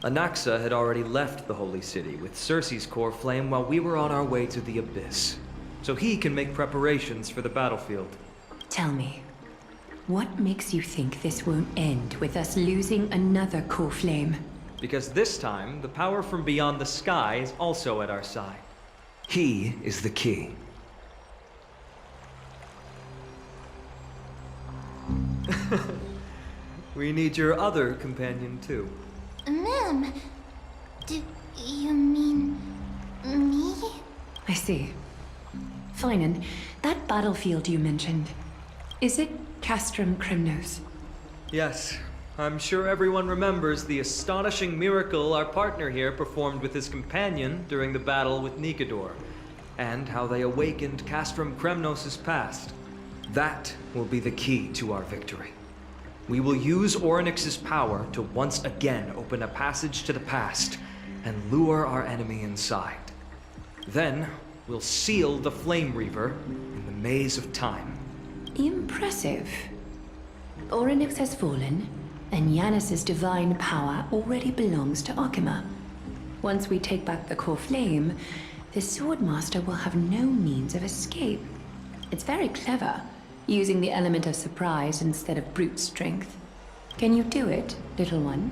Anaxa had already left the Holy City with Cersei's core flame while we were on our way to the Abyss, so he can make preparations for the battlefield. Tell me, what makes you think this won't end with us losing another core flame? Because this time, the power from beyond the sky is also at our side. He is the key. We need your other companion too. Ma'am, do you mean me? I see. Finan, that battlefield you mentioned, is it Castrum Kremnos? Yes, I'm sure everyone remembers the astonishing miracle our partner here performed with his companion during the battle with Nikador, and how they awakened Castrum Kremnos' past. That will be the key to our victory. We will use Orynyx's power to once again open a passage to the past and lure our enemy inside. Then, we'll seal the Flame Reaver in the maze of time. Impressive. Orynyx has fallen, and Yanis's divine power already belongs to Akima. Once we take back the core flame, the Swordmaster will have no means of escape. It's very clever, using the element of surprise instead of brute strength. Can you do it, little one?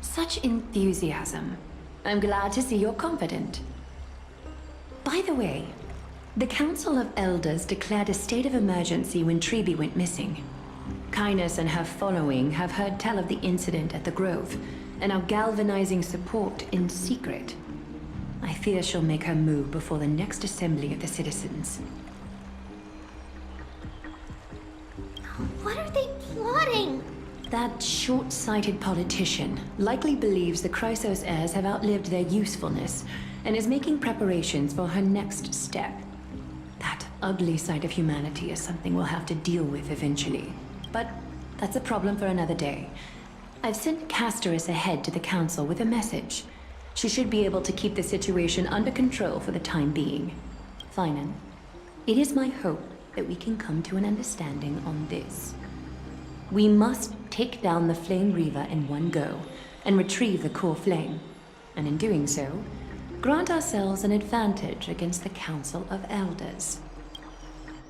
Such enthusiasm. I'm glad to see you're confident. By the way, the Council of Elders declared a state of emergency when Treeby went missing. Kainos and her following have heard tell of the incident at the Grove, and are galvanizing support in secret. I fear she'll make her move before the next assembly of the citizens. What are they plotting? That short-sighted politician likely believes the Chrysos heirs have outlived their usefulness and is making preparations for her next step. That ugly side of humanity is something we'll have to deal with eventually. But that's a problem for another day. I've sent Castoris ahead to the council with a message. She should be able to keep the situation under control for the time being. Finan, it is my hope that we can come to an understanding on this. We must take down the Flame Reaver in one go, and retrieve the core flame. And in doing so, grant ourselves an advantage against the Council of Elders.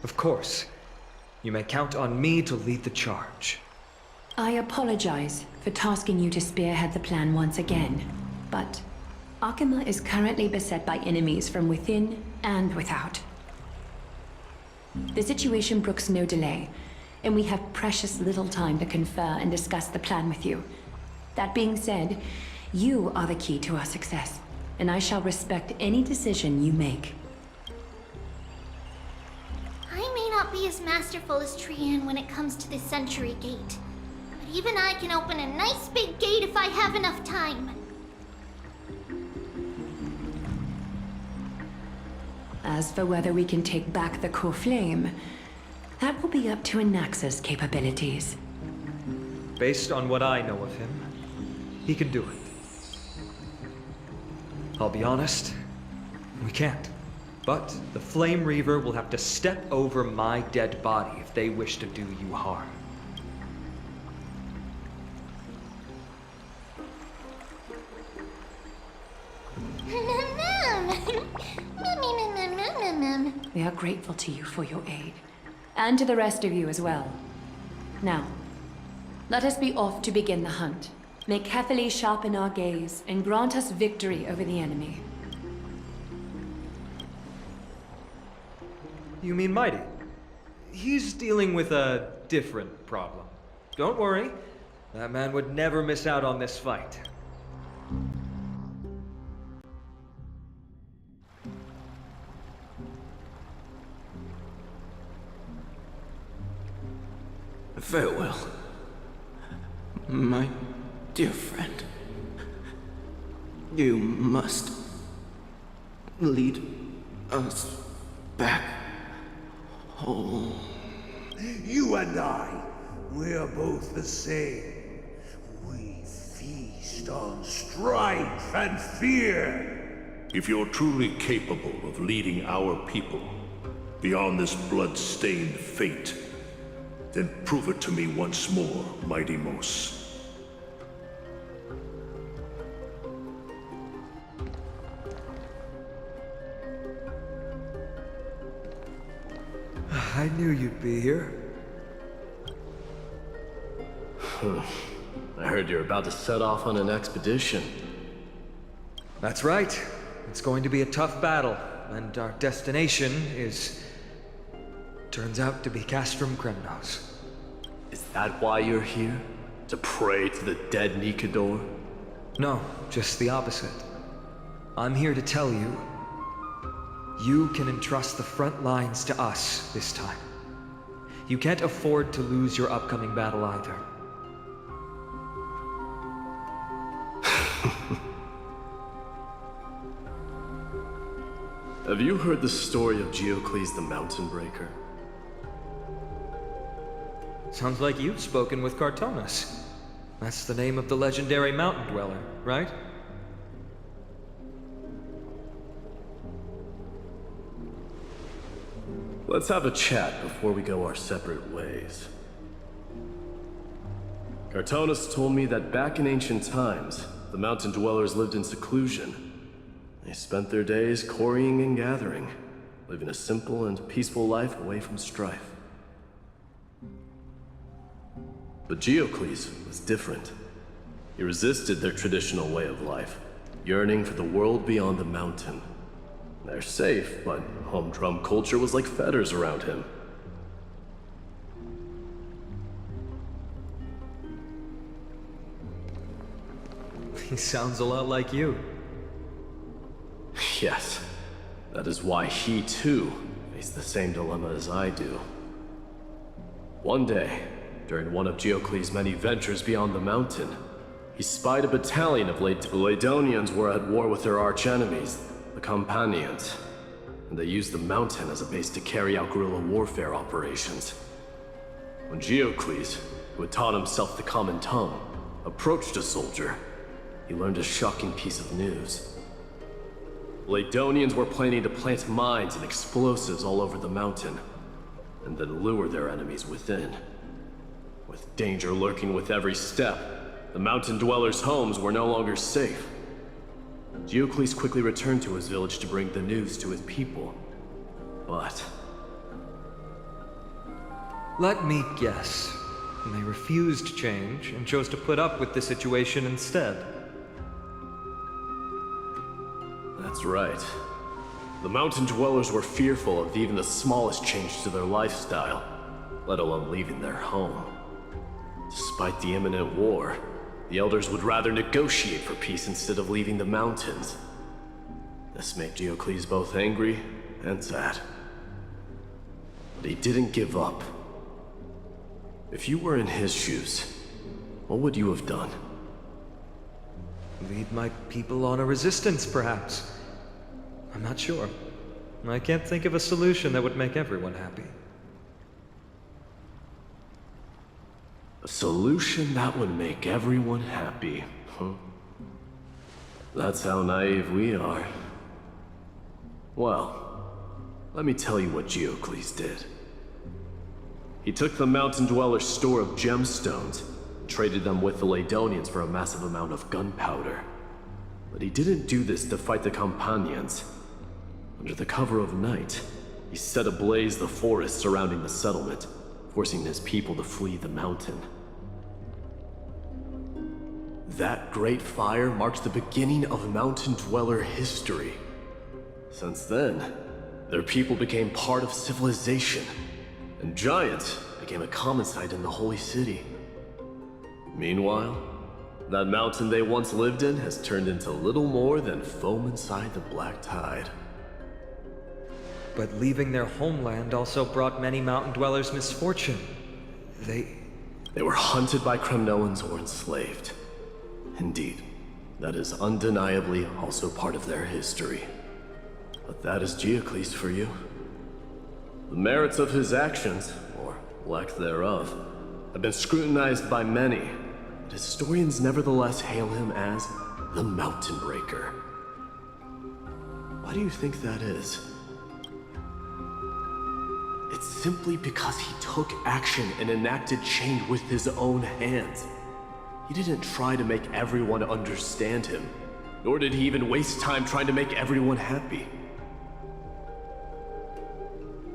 Of course. You may count on me to lead the charge. I apologize for tasking you to spearhead the plan once again, but Akima is currently beset by enemies from within and without. The situation brooks no delay, and we have precious little time to confer and discuss the plan with you. That being said, you are the key to our success, and I shall respect any decision you make. I may not be as masterful as Trian when it comes to the Century Gate, but even I can open a nice big gate if I have enough time. As for whether we can take back the core flame, That will be up to Anaxa's capabilities. Based on what I know of him, he can do it. I'll be honest, we can't. But the Flame Reaver will have to step over my dead body if they wish to do you harm. We are grateful to you for your aid, and to the rest of you as well. Now, let us be off to begin the hunt. May Kethely sharpen our gaze and grant us victory over the enemy. You mean Mighty? He's dealing with a different problem. Don't worry, that man would never miss out on this fight. Farewell, my dear friend. You must lead us back home. You and I, we are both the same. We feast on strife and fear. If you're truly capable of leading our people beyond this blood-stained fate, then prove it to me once more, Mighty Mos. I knew you'd be here. I heard you're about to set off on an expedition. That's right. It's going to be a tough battle, and our destination turns out to be Castrum Kremnos. Is that why you're here? To pray to the dead Nikador? No, just the opposite. I'm here to tell you, you can entrust the front lines to us this time. You can't afford to lose your upcoming battle either. Have you heard the story of Geocles the Mountain Breaker? Sounds like you've spoken with Cartonus. That's the name of the legendary mountain dweller, right? Let's have a chat before we go our separate ways. Cartonus told me that back in ancient times, the mountain dwellers lived in seclusion. They spent their days quarrying and gathering, living a simple and peaceful life away from strife. But Geocles was different. He resisted their traditional way of life, yearning for the world beyond the mountain. They're safe, but humdrum culture was like fetters around him. He sounds a lot like you. Yes, that is why he too faced the same dilemma as I do. One day, during one of Geocles' many ventures beyond the mountain, he spied a battalion of Laedonians were at war with their archenemies, the Companions, and they used the mountain as a base to carry out guerrilla warfare operations. When Geocles, who had taught himself the common tongue, approached a soldier, he learned a shocking piece of news. Laedonians were planning to plant mines and explosives all over the mountain, and then lure their enemies within. With danger lurking with every step, the mountain dwellers' homes were no longer safe. Geocles quickly returned to his village to bring the news to his people. But... let me guess. They refused change and chose to put up with the situation instead. That's right. The mountain dwellers were fearful of even the smallest change to their lifestyle, let alone leaving their home. Despite the imminent war, the elders would rather negotiate for peace instead of leaving the mountains. This made Geocles both angry and sad. But he didn't give up. If you were in his shoes, what would you have done? Lead my people on a resistance, perhaps. I'm not sure. I can't think of a solution that would make everyone happy. A solution that would make everyone happy, huh? That's how naive we are. Well, let me tell you what Geocles did. He took the Mountain Dweller's store of gemstones, traded them with the Ladonians for a massive amount of gunpowder. But he didn't do this to fight the Companions. Under the cover of night, he set ablaze the forest surrounding the settlement, forcing his people to flee the mountain. That great fire marked the beginning of Mountain Dweller history. Since then, their people became part of civilization, and giants became a common sight in the Holy City. Meanwhile, that mountain they once lived in has turned into little more than foam inside the black tide. But leaving their homeland also brought many mountain dwellers misfortune. They were hunted by Kremnoans or enslaved. Indeed, that is undeniably also part of their history. But that is Geocles for you. The merits of his actions, or lack thereof, have been scrutinized by many, but historians nevertheless hail him as the Mountain Breaker. Why do you think that is? It's simply because he took action and enacted change with his own hands. He didn't try to make everyone understand him, nor did he even waste time trying to make everyone happy.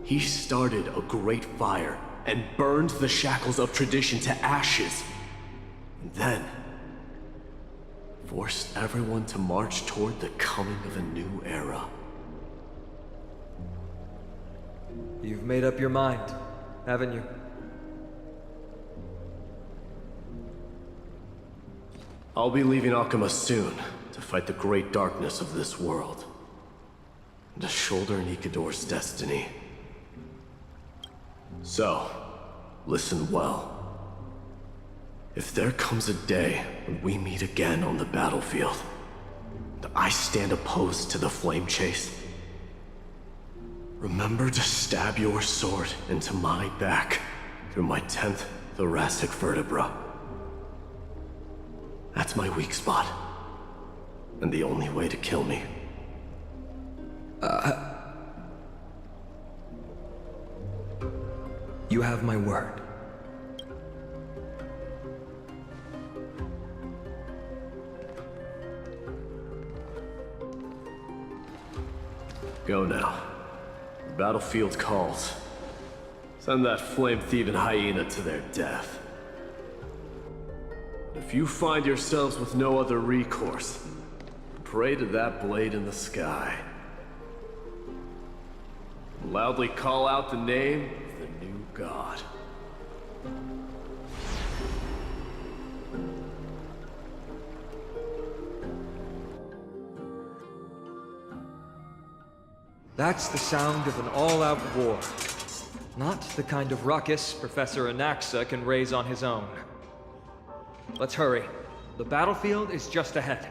He started a great fire and burned the shackles of tradition to ashes, and then forced everyone to march toward the coming of a new era. You've made up your mind, haven't you? I'll be leaving Akuma soon to fight the great darkness of this world, and to shoulder Nikador's destiny. So, listen well. If there comes a day when we meet again on the battlefield, and I stand opposed to the flame chase, remember to stab your sword into my back through my 10th thoracic vertebra. That's my weak spot, and the only way to kill me. You have my word. Go now. The battlefield calls. Send that flame-thieving hyena to their death. If you find yourselves with no other recourse, pray to that blade in the sky. And loudly call out the name of the new god. That's the sound of an all-out war. Not the kind of ruckus Professor Anaxa can raise on his own. Let's hurry. The battlefield is just ahead.